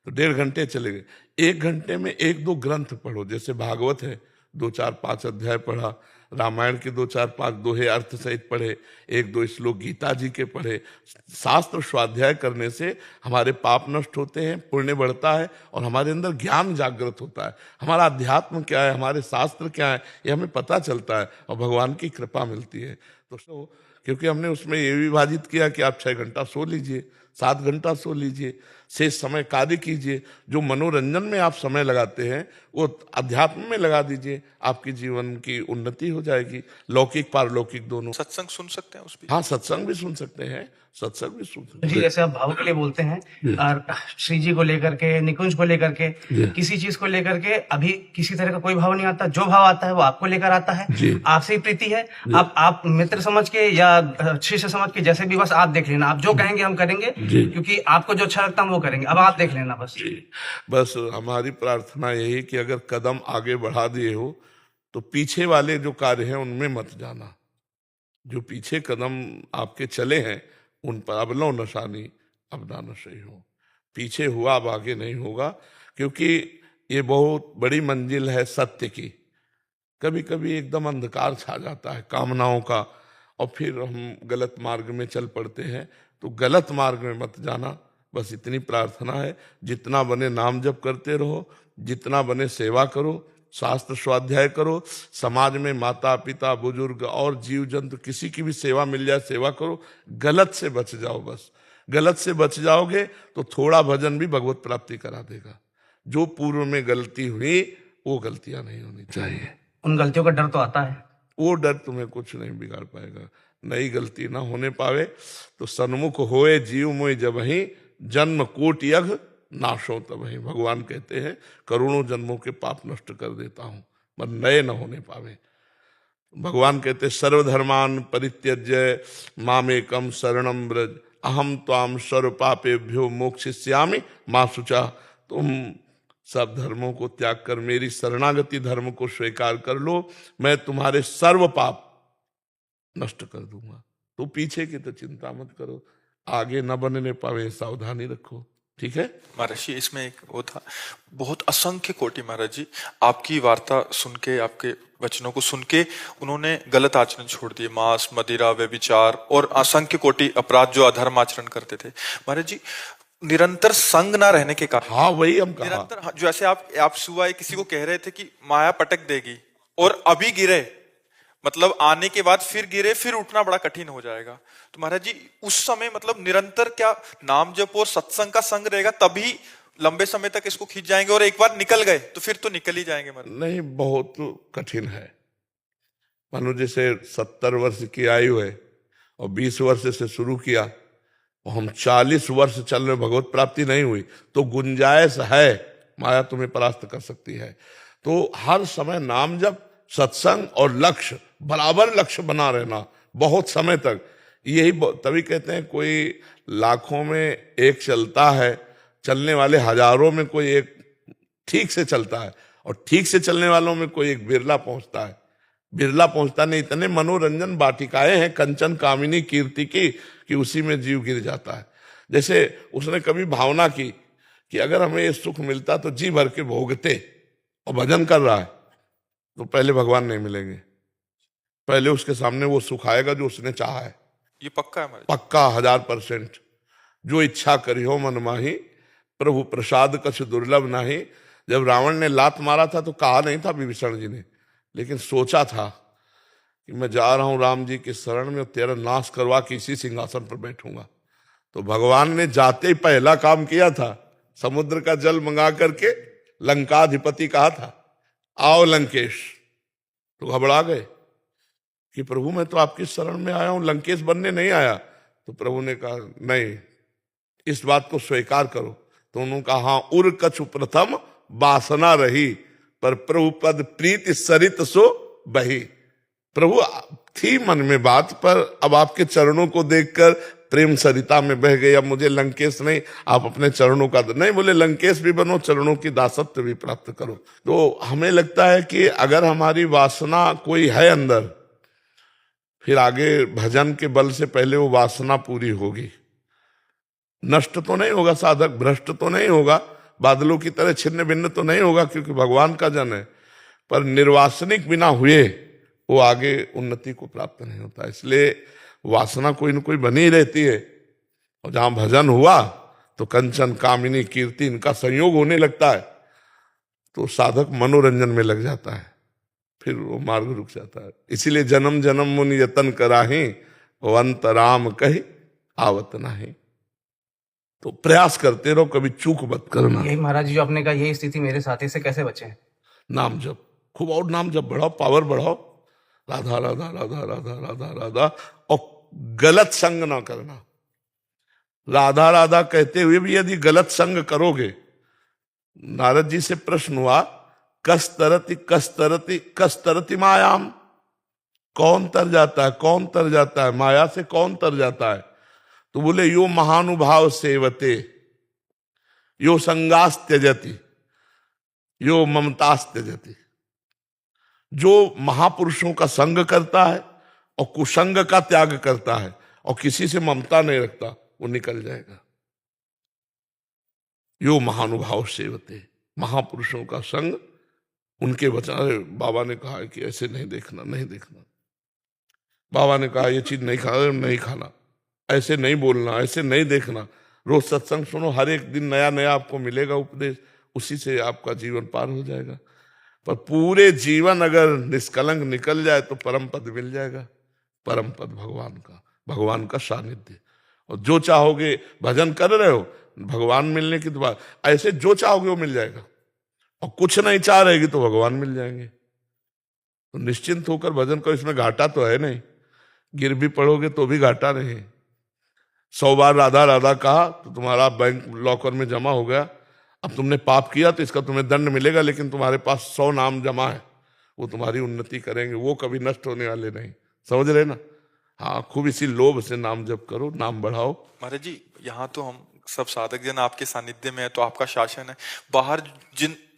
तो 1.5 घंटे चले गए। 1 घंटे में 1-2 ग्रंथ पढ़ो, जैसे भागवत है 2-4-5 अध्याय पढ़ा, रामायण के 2-4-5 दोहे अर्थ सहित पढ़े, 1-2 श्लोक गीता जी के पढ़े। शास्त्र स्वाध्याय करने से हमारे पाप नष्ट होते हैं, पुण्य बढ़ता है और हमारे अंदर ज्ञान जागृत होता है। हमारा अध्यात्म क्या है, हमारे शास्त्र क्या है, ये हमें पता चलता है और भगवान की कृपा मिलती है। तो क्योंकि हमने उसमें ये विभाजित किया कि आप 6 घंटा सो लीजिए, 7 घंटा सो लीजिए, शेष समय कार्य कीजिए। जो मनोरंजन में आप समय लगाते हैं वो अध्यात्म में लगा दीजिए, आपकी जीवन की उन्नति हो जाएगी, लौकिक पारलौकिक दोनों। सत्संग सुन सकते हैं उस भी? हाँ, सत्संग भी सुन सकते हैं, सत्संग भी सुन सकते जी, जैसे आप भाव के लिए बोलते हैं और श्री जी को लेकर के, निकुंज को लेकर के, किसी चीज को लेकर के अभी किसी तरह का कोई भाव नहीं आता। जो भाव आता है वो आपको लेकर आता है, आपसे ही प्रीति है। आप मित्र समझ के या शिष्य समझ के, जैसे भी, बस आप देख लेना, आप जो कहेंगे हम करेंगे, क्योंकि आपको जो अच्छा लगता है हम वो करेंगे। अब आप देख लेना बस। बस हमारी प्रार्थना यही कि अगर कदम आगे बढ़ा दिए हो तो पीछे वाले जो कार्य हैं उनमें मत जाना। जो पीछे कदम आपके चले हैं उन पर अब लो नशानी, अब ना नशे हो। पीछे हुआ अब आगे नहीं होगा, क्योंकि ये बहुत बड़ी मंजिल है सत्य की। कभी कभी एकदम अंधकार छा जाता है कामनाओं का और फिर हम गलत मार्ग में चल पड़ते हैं। तो गलत मार्ग में मत जाना, बस इतनी प्रार्थना है। जितना बने नाम जप करते रहो, जितना बने सेवा करो, शास्त्र स्वाध्याय करो, समाज में माता पिता बुजुर्ग और जीव जंतु किसी की भी सेवा मिल जाए सेवा करो। गलत से बच जाओ, बस गलत से बच जाओगे तो थोड़ा भजन भी भगवत प्राप्ति करा देगा। जो पूर्व में गलती हुई वो गलतियां नहीं होनी चाहिए। उन गलतियों का डर तो आता है, वो डर तुम्हें कुछ नहीं बिगाड़ पाएगा। नई गलती ना होने पावे तो सन्मुख होए जीव मोय जबहि, जन्म कोट यज्ञ नाशो तबहि। भगवान कहते हैं करोड़ों जन्मों के पाप नष्ट कर देता हूं, पर नए न होने पावे। भगवान कहते सर्वधर्मान परित्यज्य मामेकम शरणम व्रज, अहम त्वाम सर्व पापेभ्यो मोक्षयिष्यामि मा शुचा। तुम सब धर्मों को त्याग कर मेरी शरणागति धर्म को स्वीकार कर लो, मैं तुम्हारे सर्व पाप नष्ट कर दूंगा। तो पीछे की तो चिंता मत करो, आगे न बनने पावे सावधानी रखो, ठीक है महाराज जी। इसमें एक वो था, बहुत असंख्य कोटि महाराज जी आपकी वार्ता सुन के, आपके वचनों को सुन के उन्होंने गलत आचरण छोड़ दिए, मांस मदिरा व्यभिचार और असंख्य कोटि अपराध जो अधर्म आचरण करते थे महाराज जी। निरंतर संग ना रहने के कारण, हाँ वही हम कहा, निरंतर जैसे आप सुबह किसी को कह रहे थे कि माया पटक देगी और अभी गिरे, मतलब आने के बाद फिर गिरे, फिर उठना बड़ा कठिन हो जाएगा। तो महाराज जी उस समय मतलब निरंतर क्या नाम जप और सत्संग का संग रहेगा, तभी लंबे समय तक इसको खींच जाएंगे, और एक बार निकल गए तो फिर तो निकल ही जाएंगे महाराज। नहीं, बहुत कठिन है। मानो जैसे 70 वर्ष की आयु है और 20 वर्ष से शुरू किया और हम 40 वर्ष चल रहे, भगवत प्राप्ति नहीं हुई, तो गुंजाइश है, माया तुम्हें परास्त कर सकती है। तो हर समय नाम जप, सत्संग और लक्ष्य, बराबर लक्ष्य बना रहना बहुत समय तक। यही तभी कहते हैं कोई लाखों में एक चलता है, चलने वाले हजारों में कोई एक ठीक से चलता है, और ठीक से चलने वालों में कोई एक बिरला पहुंचता है। बिरला पहुंचता नहीं। इतने मनोरंजन वाटिकाएं हैं कंचन कामिनी कीर्ति की कि उसी में जीव गिर जाता है। जैसे उसने कभी भावना की कि अगर हमें ये सुख मिलता तो जी भर के भोगते, और भजन कर रहा है तो पहले भगवान नहीं मिलेंगे, पहले उसके सामने वो सुख आएगा जो उसने चाहा है। ये पक्का है महाराज, पक्का 1000%। जो इच्छा करी हो मन माही, प्रभु प्रसाद कछ दुर्लभ नाही। जब रावण ने लात मारा था तो कहा नहीं था विभीषण जी ने, लेकिन सोचा था कि मैं जा रहा हूं राम जी की शरण में, तेरा नाश करवा के इसी सिंहासन पर बैठूंगा। तो भगवान ने जाते ही पहला काम किया था, समुद्र का जल मंगा करके लंकाधिपति कहा था आओ लंकेश। तो घबरा गए कि प्रभु मैं तो आपकी शरण में आया हूं, लंकेश बनने नहीं आया। तो प्रभु ने कहा नहीं, इस बात को स्वीकार करो। तो उन्होंने कहा हाँ, उर कछु प्रथम वासना रही, पर प्रभु पद प्रीति सरित सो बही। प्रभु थी मन में बात, पर अब आपके चरणों को देखकर प्रेम सरिता में बह गई। अब मुझे लंकेश नहीं, आप अपने चरणों का नहीं, बोले लंकेश भी बनो, चरणों की दासत्व भी प्राप्त करो। तो हमें लगता है कि अगर हमारी वासना कोई है अंदर, फिर आगे भजन के बल से पहले वो वासना पूरी होगी। नष्ट तो नहीं होगा साधक, भ्रष्ट तो नहीं होगा, बादलों की तरह छिन्न भिन्न तो नहीं होगा, क्योंकि भगवान का जन है, पर निर्वासनिक बिना हुए वो आगे उन्नति को प्राप्त नहीं होता। इसलिए वासना कोई न कोई बनी रहती है, और जहां भजन हुआ तो कंचन कामिनी कीर्ति इनका संयोग होने लगता है, तो साधक मनोरंजन में लग जाता है, फिर वो मार्ग रुक जाता है। इसीलिए जन्म जन्म मुनि यतन कराही, वंत राम कही आवत नाही। तो प्रयास करते रहो, कभी चूक मत करना। यही महाराज जी जो आपने कहा, यही स्थिति मेरे साथी से कैसे बचे? नाम जप खूब, और नाम जप बढ़ाओ, पावर बढ़ाओ, राधा राधा राधा राधा राधा राधा, और गलत संग ना करना। राधा राधा कहते हुए भी यदि गलत संग करोगे, नारद जी से प्रश्न हुआ, कस्तरति कस्तरति कस्तरति मायाम, कौन तर जाता है, कौन तर जाता है, माया से कौन तर जाता है? तो बोले, यो महानुभाव सेवते, यो संगास त्यजति, यो ममतास त्यजति। जो महापुरुषों का संग करता है और कुसंग का त्याग करता है और किसी से ममता नहीं रखता, वो निकल जाएगा। यो महानुभाव सेवते, महापुरुषों का संग, उनके वचन। अरे बाबा ने कहा है कि ऐसे नहीं देखना, नहीं देखना। बाबा ने कहा ये चीज नहीं खाना, नहीं खाना, ऐसे नहीं बोलना, ऐसे नहीं देखना। रोज सत्संग सुनो, हर एक दिन नया नया आपको मिलेगा उपदेश, उसी से आपका जीवन पार हो जाएगा। पर पूरे जीवन अगर निष्कलंक निकल जाए तो परम पद मिल जाएगा, परम पद भगवान का, भगवान का सानिध्य। और जो चाहोगे, भजन कर रहे हो, भगवान मिलने की दुआ, ऐसे जो चाहोगे वो मिल जाएगा। और कुछ नहीं चाह रहेगी तो भगवान मिल जाएंगे। तो निश्चिंत होकर भजन करो, इसमें घाटा तो है नहीं, गिर भी पड़ोगे तो भी घाटा नहीं। 100 बार राधा राधा कहा तो तुम्हारा बैंक लॉकर में जमा हो गया। अब तुमने पाप किया तो इसका तुम्हें दंड मिलेगा, लेकिन तुम्हारे पास 100 नाम जमा है, वो तुम्हारी उन्नति करेंगे, वो कभी नष्ट होने वाले नहीं। समझ रहे ना? हाँ, खूब इसी लोभ से नाम जप करो, नाम बढ़ाओ। महाराज जी, यहाँ तो हम सब साधक जन आपके सानिध्य में है, तो आपका शासन है। बाहर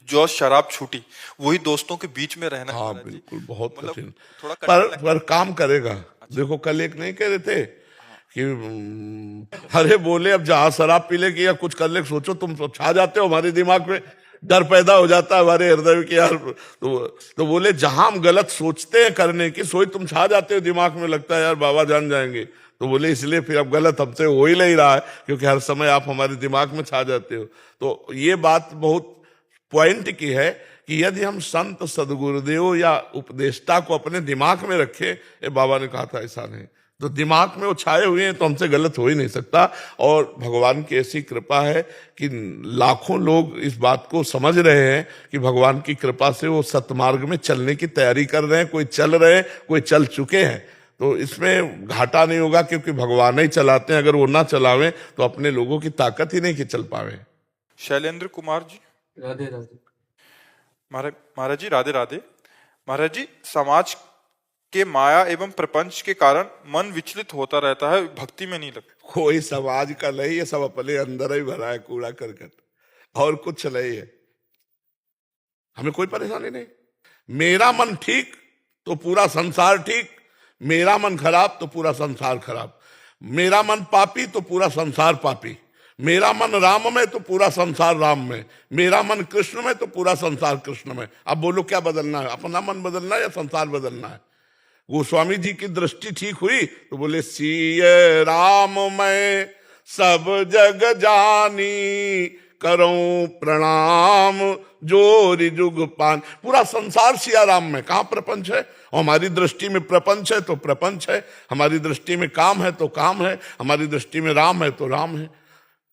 जो शराब छूटी, वही दोस्तों के बीच में रहना। हाँ महाराज जी, बिल्कुल, बहुत मतलब कठिन, थोड़ा पर काम करेगा। देखो कल एक नहीं कह रहे थे कि अरे बोले अब जहां शराब पी ले कि या कुछ कर ले, सोचो तुम छा जाते हो, हमारे दिमाग में डर पैदा हो जाता है हमारे हृदय में कि यार, तो बोले जहां हम गलत सोचते हैं करने की, सोच तुम छा जाते हो, दिमाग में लगता है यार बाबा जान जाएंगे। तो बोले इसलिए फिर अब गलत हमसे हो ही नहीं रहा है, क्योंकि हर समय आप हमारे दिमाग में छा जाते हो। तो ये बात बहुत पॉइंट की है कि यदि हम संत सदगुरुदेव या उपदेष्टा को अपने दिमाग में रखे, ये बाबा ने कहा था ऐसा नहीं, तो दिमाग में वो छाए हुए हैं तो हमसे गलत हो ही नहीं सकता। और भगवान की ऐसी कृपा है कि लाखों लोग इस बात को समझ रहे हैं कि भगवान की कृपा से वो सतमार्ग में चलने की तैयारी कर रहे हैं, कोई चल रहे हैं, कोई चल चुके हैं। तो इसमें घाटा नहीं होगा, क्योंकि भगवान ही चलाते हैं। अगर वो ना चलावें तो अपने लोगों की ताकत ही नहीं कि चल पावे। शैलेंद्र कुमार जी। राधे राधे। महाराज जी राधे राधे। महाराज जी, समाज के माया एवं प्रपंच के कारण मन विचलित होता रहता है, भक्ति में नहीं लगता। कोई समाज का नहीं, ये सब अपने अंदर ही भरा है कूड़ा करकट, और कुछ नहीं है। हमें कोई परेशानी नहीं। मेरा मन ठीक तो पूरा संसार ठीक, मेरा मन खराब तो पूरा संसार खराब, मेरा मन पापी तो पूरा संसार पापी, मेरा मन राम में तो पूरा संसार राम में, मेरा मन कृष्ण में तो पूरा संसार कृष्ण में। अब बोलो क्या बदलना है, अपना मन बदलना है या संसार बदलना है? गोस्वामी जी की दृष्टि ठीक हुई तो बोले सिय राम मैं सब जग जानी, करूं प्रणाम जोरि जुग पान। पूरा संसार सिया राम में, कहां प्रपंच है? और हमारी दृष्टि में प्रपंच है तो प्रपंच है, हमारी दृष्टि में काम है तो काम है, हमारी दृष्टि में राम है तो राम है।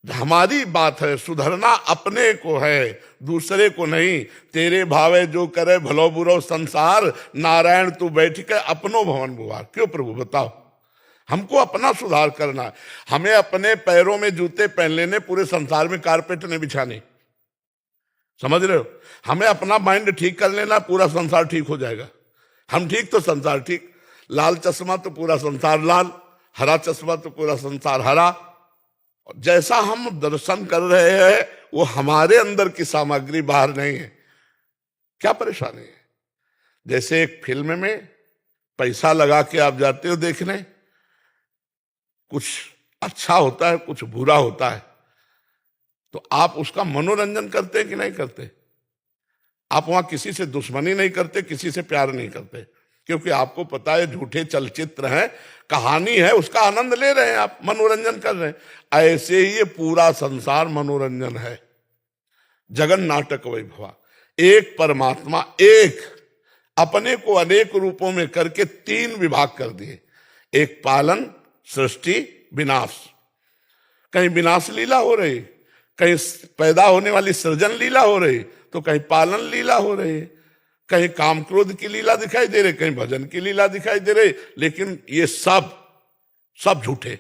हमारी बात है सुधरना अपने को है, दूसरे को नहीं। तेरे भावे जो करे भलो बुरो संसार, नारायण तू बैठ के अपनो भवन बुवार। क्यों प्रभु बताओ? हमको अपना सुधार करना है। हमें अपने पैरों में जूते पहन लेने, पूरे संसार में कारपेट नहीं बिछाने। समझ रहे हो? हमें अपना माइंड ठीक कर लेना, पूरा संसार ठीक हो जाएगा। हम ठीक तो संसार ठीक। लाल चश्मा तो पूरा संसार लाल, हरा चश्मा तो पूरा संसार हरा। जैसा हम दर्शन कर रहे हैं वो हमारे अंदर की सामग्री, बाहर नहीं है। क्या परेशानी है? जैसे एक फिल्म में पैसा लगा के आप जाते हो देखने, कुछ अच्छा होता है कुछ बुरा होता है, तो आप उसका मनोरंजन करते हैं कि नहीं करते? आप वहां किसी से दुश्मनी नहीं करते, किसी से प्यार नहीं करते, क्योंकि आपको पता है झूठे चलचित्र हैं, कहानी है, उसका आनंद ले रहे हैं, आप मनोरंजन कर रहे हैं। ऐसे ही ये पूरा संसार मनोरंजन है। जगन नाटक वैभवा, एक परमात्मा, एक अपने को अनेक रूपों में करके तीन विभाग कर दिए, एक पालन, सृष्टि, विनाश। कहीं विनाश लीला हो रही, कहीं पैदा होने वाली सृजन लीला हो रही, तो कहीं पालन लीला हो रही, कहीं काम क्रोध की लीला दिखाई दे रही, कहीं भजन की लीला दिखाई दे रही। लेकिन ये सब झूठे,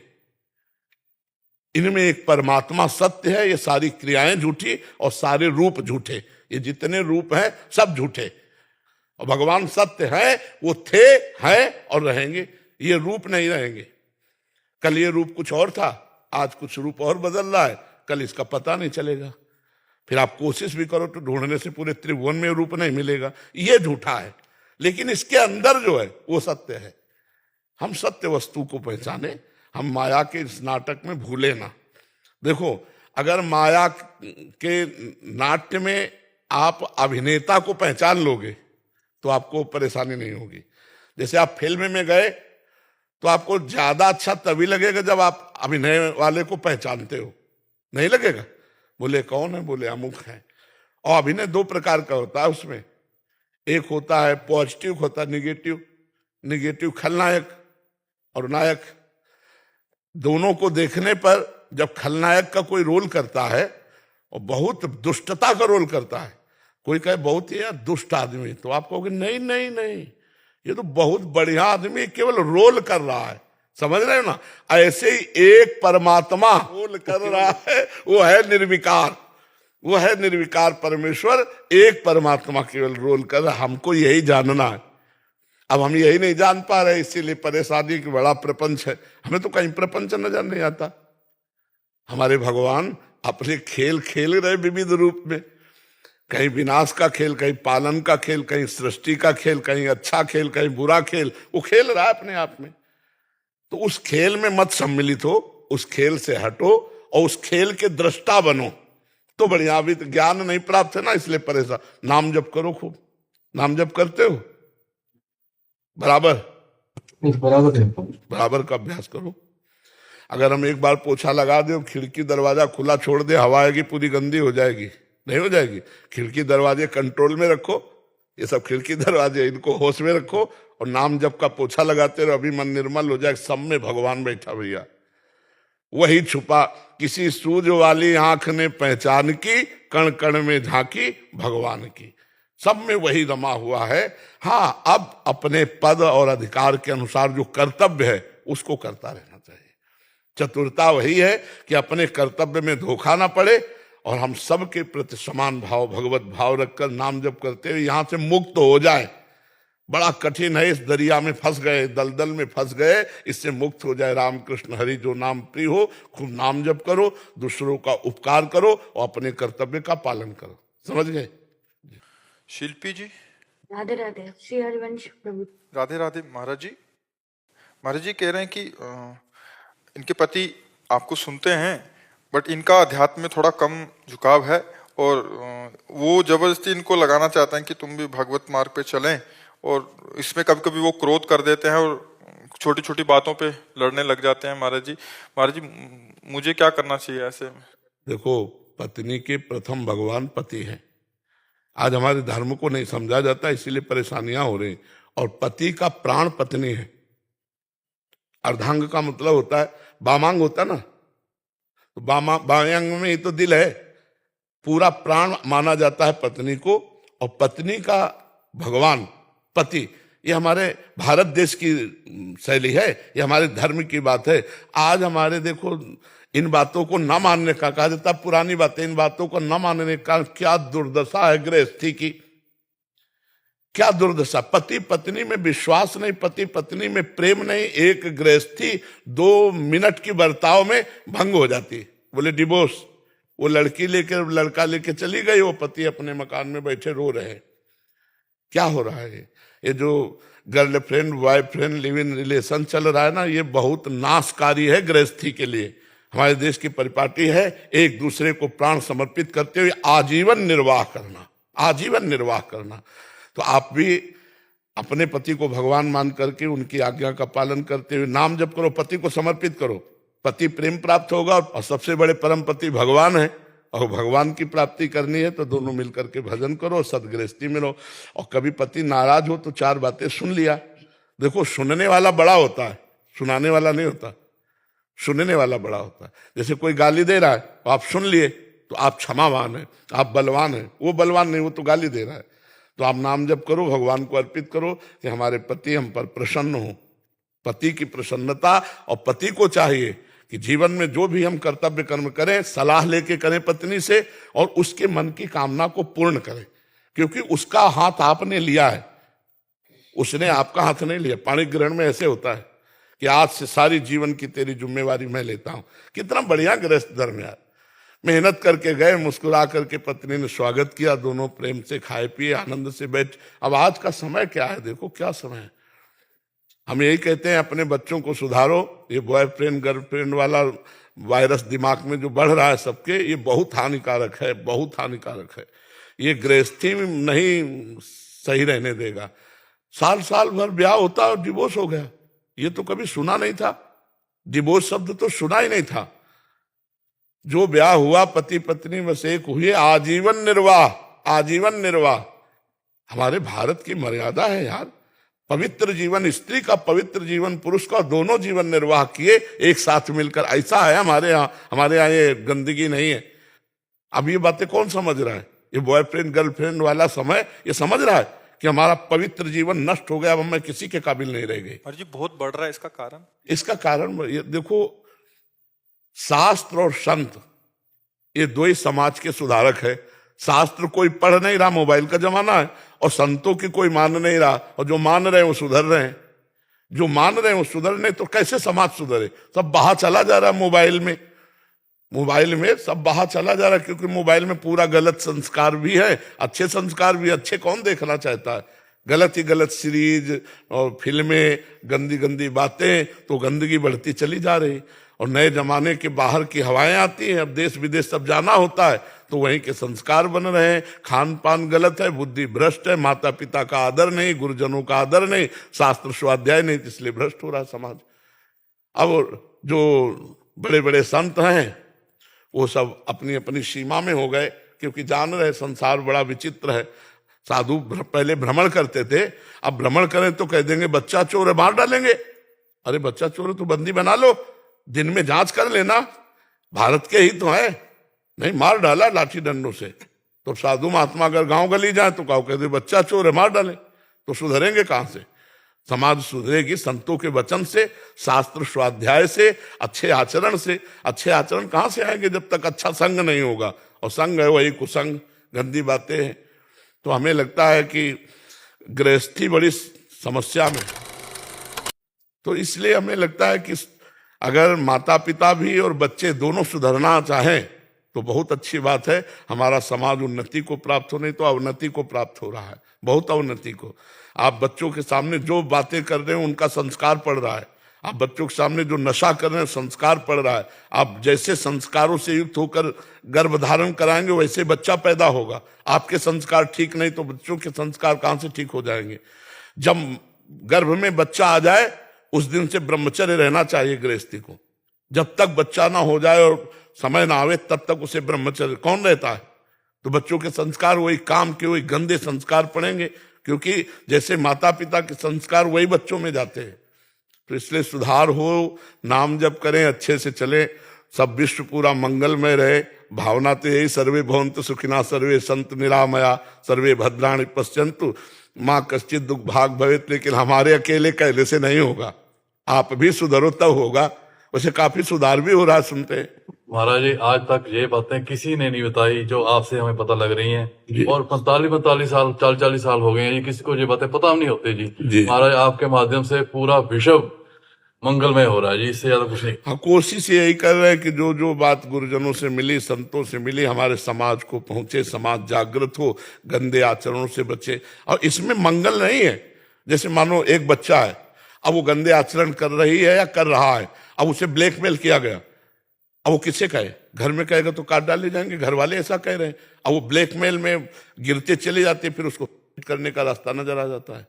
इनमें एक परमात्मा सत्य है, ये सारी क्रियाएं झूठी और सारे रूप झूठे, ये जितने रूप हैं सब झूठे। और भगवान सत्य है, वो थे, हैं और रहेंगे, ये रूप नहीं रहेंगे। कल ये रूप कुछ और था, आज कुछ रूप और बदल रहा है, कल इसका पता नहीं चलेगा। फिर आप कोशिश भी करो तो ढूंढने से पूरे त्रिभुवन में रूप नहीं मिलेगा, ये झूठा है। लेकिन इसके अंदर जो है वो सत्य है। हम सत्य वस्तु को पहचाने, हम माया के इस नाटक में भूले ना। देखो, अगर माया के नाट्य में आप अभिनेता को पहचान लोगे तो आपको परेशानी नहीं होगी। जैसे आप फिल्म में गए तो आपको ज्यादा अच्छा तभी लगेगा जब आप अभिनय वाले को पहचानते हो, नहीं लगेगा? बोले कौन है? बोले अमुक है। और अभिनय दो प्रकार का होता है उसमें, एक होता है पॉजिटिव, होता है निगेटिव। निगेटिव खलनायक और नायक, दोनों को देखने पर जब खलनायक का कोई रोल करता है और बहुत दुष्टता का रोल करता है, कोई कहे बहुत ही यार दुष्ट आदमी, तो आप कहोगे नहीं नहीं नहीं, ये तो बहुत बढ़िया आदमी, केवल रोल कर रहा है। समझ रहे हो ना? ऐसे ही एक परमात्मा रोल कर रहा है, वो है निर्विकार, वो है निर्विकार परमेश्वर। एक परमात्मा केवल रोल कर रहा है, हमको यही जानना है। अब हम यही नहीं जान पा रहे, इसीलिए परेशानी की बड़ा प्रपंच है। हमें तो कहीं प्रपंच नजर नहीं आता। हमारे भगवान अपने खेल खेल रहे विविध रूप में, कहीं विनाश का खेल, कहीं पालन का खेल, कहीं सृष्टि का खेल, कहीं अच्छा खेल, कहीं बुरा खेल, वो खेल रहा है अपने आप में। तो उस खेल में मत सम्मिलित हो, उस खेल से हटो और उस खेल के दृष्टा बनो तो बढ़िया। अभी तो ज्ञान नहीं प्राप्त है ना, इसलिए परेशान। नाम जप करो खूब। नाम जप करते हो? बराबर बराबर का अभ्यास करो। अगर हम एक बार पोछा लगा दे, खिड़की दरवाजा खुला छोड़ दे, हवा आएगी पूरी गंदी हो जाएगी, नहीं हो जाएगी? खिड़की दरवाजे कंट्रोल में रखो, ये सब खिड़की दरवाजे इनको होश में रखो और नाम जप का पोछा लगाते रहो, अभी मन निर्मल हो जाए। सब में भगवान बैठा भैया, वही छुपा। किसी सूझ वाली आंख ने पहचान की, कण कण में झांकी भगवान की। सब में वही रमा हुआ है। हाँ, अब अपने पद और अधिकार के अनुसार जो कर्तव्य है उसको करता रहना चाहिए। चतुरता वही है कि अपने कर्तव्य में धोखा ना पड़े और हम सबके प्रति समान भाव, भगवत भाव रखकर नाम जप करते हुए यहां से मुक्त हो जाए। बड़ा कठिन है, इस दरिया में फंस गए, दलदल में फंस गए, इससे मुक्त हो जाए। रामकृष्ण हरि जो नाम प्रिय हो, खूब नाम जप करो, दूसरों का उपकार करो और अपने कर्तव्य का पालन करो। समझ गए? शिल्पी जी। राधे राधे। श्री हरिवंश प्रभु। राधे राधे महाराज जी। महाराज जी कह रहे हैं कि इनके पति आपको सुनते हैं, बट इनका अध्यात्म में थोड़ा कम झुकाव है और वो जबरदस्ती इनको लगाना चाहते हैं कि तुम भी भगवत मार्ग पे चलें, और इसमें कभी कभी वो क्रोध कर देते हैं और छोटी छोटी बातों पे लड़ने लग जाते हैं। महाराज जी मुझे क्या करना चाहिए ऐसे में? देखो, पत्नी के प्रथम भगवान पति हैं। आज हमारे धर्म को नहीं समझा जाता, इसीलिए परेशानियां हो रही। और पति का प्राण पत्नी है। अर्धांग का मतलब होता है, वामांग होता है ना, तो बायांग में ही तो दिल है। पूरा प्राण माना जाता है पत्नी को, और पत्नी का भगवान पति, ये हमारे भारत देश की शैली है, ये हमारे धर्म की बात है। आज हमारे देखो, इन बातों को न मानने का, कहा जाता है पुरानी बातें, इन बातों को न मानने का क्या दुर्दशा है गृहस्थी की, क्या दुर्दशा। पति पत्नी में विश्वास नहीं, पति पत्नी में प्रेम नहीं, एक गृहस्थी 2 मिनट की बर्ताव में भंग हो जाती। बोले डिवोर्स, वो लड़की लेकर लड़का लेके चली गई, वो पति अपने मकान में बैठे रो रहे हैं। क्या हो रहा है? ये जो girlfriend boyfriend live in relation चल रहा है ना, ये बहुत नाशकारी है गृहस्थी के लिए। हमारे देश की परिपाटी है एक दूसरे को प्राण समर्पित करते हुए आजीवन निर्वाह करना, आजीवन निर्वाह करना। तो आप भी अपने पति को भगवान मान करके उनकी आज्ञा का पालन करते हुए नाम जप करो, पति को समर्पित करो, पति प्रेम प्राप्त होगा और सबसे बड़े परम पति भगवान है, और भगवान की प्राप्ति करनी है तो दोनों मिलकर के भजन करो, सदगृहस्थी में रहो। और कभी पति नाराज हो तो 4 बातें सुन लिया। देखो सुनने वाला बड़ा होता है, सुनाने वाला नहीं होता, सुनने वाला बड़ा होता है। जैसे कोई गाली दे रहा है तो आप सुन लिए तो आप क्षमावान है, आप बलवान है, वो बलवान नहीं, वो तो गाली दे रहा है। तो आप नाम जप करो, भगवान को अर्पित करो कि हमारे पति हम पर प्रसन्न हो। पति की प्रसन्नता, और पति को चाहिए कि जीवन में जो भी हम कर्तव्य कर्म करें सलाह लेके करें पत्नी से, और उसके मन की कामना को पूर्ण करें, क्योंकि उसका हाथ आपने लिया है, उसने आपका हाथ नहीं लिया। पाणी ग्रहण में ऐसे होता है कि आज से सारी जीवन की तेरी जिम्मेवारी मैं लेता हूं। कितना बढ़िया गृहस्थ धर्म यार। मेहनत करके गए, मुस्कुरा करके पत्नी ने स्वागत किया, दोनों प्रेम से खाए पिए, आनंद से बैठ। अब आज का समय क्या है, देखो क्या समय है। हम यही कहते हैं अपने बच्चों को सुधारो। ये बॉयफ्रेंड गर्लफ्रेंड वाला वायरस दिमाग में जो बढ़ रहा है सबके, ये बहुत हानिकारक है, बहुत हानिकारक है। ये गृहस्थी में नहीं सही रहने देगा। साल साल भर ब्याह होता और डिवोर्स हो गया, ये तो कभी सुना नहीं था। डिवोर्स शब्द तो सुना ही नहीं था। जो ब्याह हुआ, पति पत्नी बस एक हुए, आजीवन निर्वाह, आजीवन निर्वाह। हमारे भारत की मर्यादा है यार। पवित्र जीवन स्त्री का, पवित्र जीवन पुरुष का, दोनों जीवन निर्वाह किए एक साथ मिलकर। ऐसा है हमारे यहाँ ये गंदगी नहीं है। अब ये बातें कौन समझ रहा है? ये बॉयफ्रेंड गर्लफ्रेंड वाला समय ये समझ रहा है कि हमारा पवित्र जीवन नष्ट हो गया, अब मैं किसी के काबिल नहीं रह गई। जी बहुत बढ़ रहा है, इसका कारण? इसका कारण ये देखो, शास्त्र और संत ये दो ही समाज के सुधारक है। शास्त्र कोई पढ़ नहीं रहा, मोबाइल का जमाना है, और संतों की कोई मान नहीं रहा, और जो मान रहे हैं वो सुधर रहे हैं। जो मान रहे हैं वो सुधर नहीं, तो कैसे समाज सुधरे? सब बाहर चला जा रहा है मोबाइल में, मोबाइल में सब बाहर चला जा रहा है, क्योंकि मोबाइल में पूरा गलत संस्कार भी है, अच्छे संस्कार भी। अच्छे कौन देखना चाहता है? गलत ही गलत सीरीज और फिल्में, गंदी गंदी बातें, तो गंदगी बढ़ती चली जा रही। और नए जमाने के बाहर की हवाएं आती हैं, अब देश विदेश सब जाना होता है, तो वहीं के संस्कार बन रहे हैं। खान पान गलत है, बुद्धि भ्रष्ट है, माता पिता का आदर नहीं, गुरुजनों का आदर नहीं, शास्त्र स्वाध्याय नहीं, इसलिए भ्रष्ट हो रहा है समाज। अब जो बड़े बड़े संत हैं वो सब अपनी अपनी सीमा में हो गए, क्योंकि जान रहे संसार बड़ा विचित्र है। साधु पहले भ्रमण करते थे, अब भ्रमण करें तो कह देंगे बच्चा चोर है, मार डालेंगे। अरे बच्चा चोर है तो बंदी बना लो, दिन में जांच कर लेना, भारत के ही तो है। नहीं, मार डाला लाठी डंडों से। तो साधु महात्मा अगर गांव गली जाए तो कहो कहते बच्चा चोर है, मार डाले। तो सुधरेंगे कहां से? समाज सुधरेगी संतों के वचन से, शास्त्र स्वाध्याय से, अच्छे आचरण से। अच्छे आचरण कहां से आएंगे जब तक अच्छा संग नहीं होगा? और संग है वही कुसंग, गंदी बातें हैं। तो हमें लगता है कि गृहस्थी बड़ी समस्या में, तो इसलिए हमें लगता है कि अगर माता पिता भी और बच्चे दोनों सुधरना चाहें तो बहुत अच्छी बात है। हमारा समाज उन्नति को प्राप्त हो, नहीं तो अवनति को प्राप्त हो रहा है, बहुत अवनति को। आप बच्चों के सामने जो बातें कर रहे हैं उनका संस्कार पड़ रहा है। आप बच्चों के सामने जो नशा कर रहे हैं संस्कार पड़ रहा है। आप जैसे संस्कारों से युक्त होकर गर्भ धारण कराएंगे वैसे बच्चा पैदा होगा। आपके संस्कार ठीक नहीं तो बच्चों के संस्कार कहां से ठीक हो जाएंगे? जब गर्भ में बच्चा आ जाए उस दिन से ब्रह्मचर्य रहना चाहिए गृहस्थी को। जब तक बच्चा ना हो जाए और समय ना आवे तब तक उसे ब्रह्मचर्य कौन रहता है? तो बच्चों के संस्कार वही काम के वही गंदे संस्कार पड़ेंगे, क्योंकि जैसे माता पिता के संस्कार वही बच्चों में जाते हैं। तो इसलिए सुधार हो, नाम जप करें, अच्छे से चले, सब विश्व पूरा मंगलमय रहे। भावना तो यही, सर्वे भवन्तु सुखिनः, सर्वे सन्तु निरामया, सर्वे भद्राणि पश्यन्तु मां कश्चित् दुख भाग भवेत्। लेकिन हमारे अकेले कहले से नहीं होगा, आप भी सुधरो तब होगा। वैसे काफी सुधार भी हो रहा है, सुनते हैं। महाराज जी आज तक ये बातें किसी ने नहीं बताई जो आपसे हमें पता लग रही हैं, और 45 साल 40 साल हो गए हैं, ये किसी को ये बातें पता नहीं होती जी। महाराज आपके माध्यम से पूरा विश्व मंगलमय हो रहा है जी, इससे ज्यादा कुछ नहीं। हाँ, कोशिश यही कर रहे हैं कि जो जो बात गुरुजनों से मिली, संतों से मिली, हमारे समाज को पहुंचे, समाज जागृत हो, गंदे आचरणों से बचे। और इसमें मंगल नहीं है, जैसे मानो एक बच्चा है, अब वो गंदे आचरण कर रही है या कर रहा है, अब उसे ब्लैकमेल किया गया, अब वो किससे कहे? घर में कहेगा तो काट डाले जाएंगे, घर वाले ऐसा कह रहे हैं, अब वो ब्लैकमेल में गिरते चले जाते, फिर उसको करने का रास्ता नजर आ जाता है।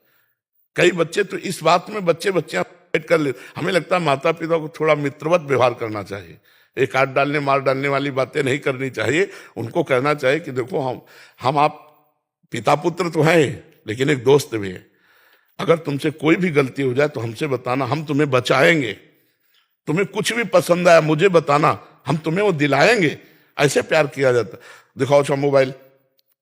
कई बच्चे तो इस बात में बच्चियां कर ले। हमें लगता है माता पिता को थोड़ा मित्रवत व्यवहार करना चाहिए, एक काट डालने मार डालने वाली बातें नहीं करनी चाहिए। उनको कहना चाहिए कि देखो हम आप पिता पुत्र तो हैं, लेकिन एक दोस्त भी है। अगर तुमसे कोई भी गलती हो जाए तो हमसे बताना, हम तुम्हें बचाएंगे। तुम्हें कुछ भी पसंद आया मुझे बताना, हम तुम्हें वो दिलाएंगे। ऐसे प्यार किया जाता। दिखाओ अच्छा मोबाइल,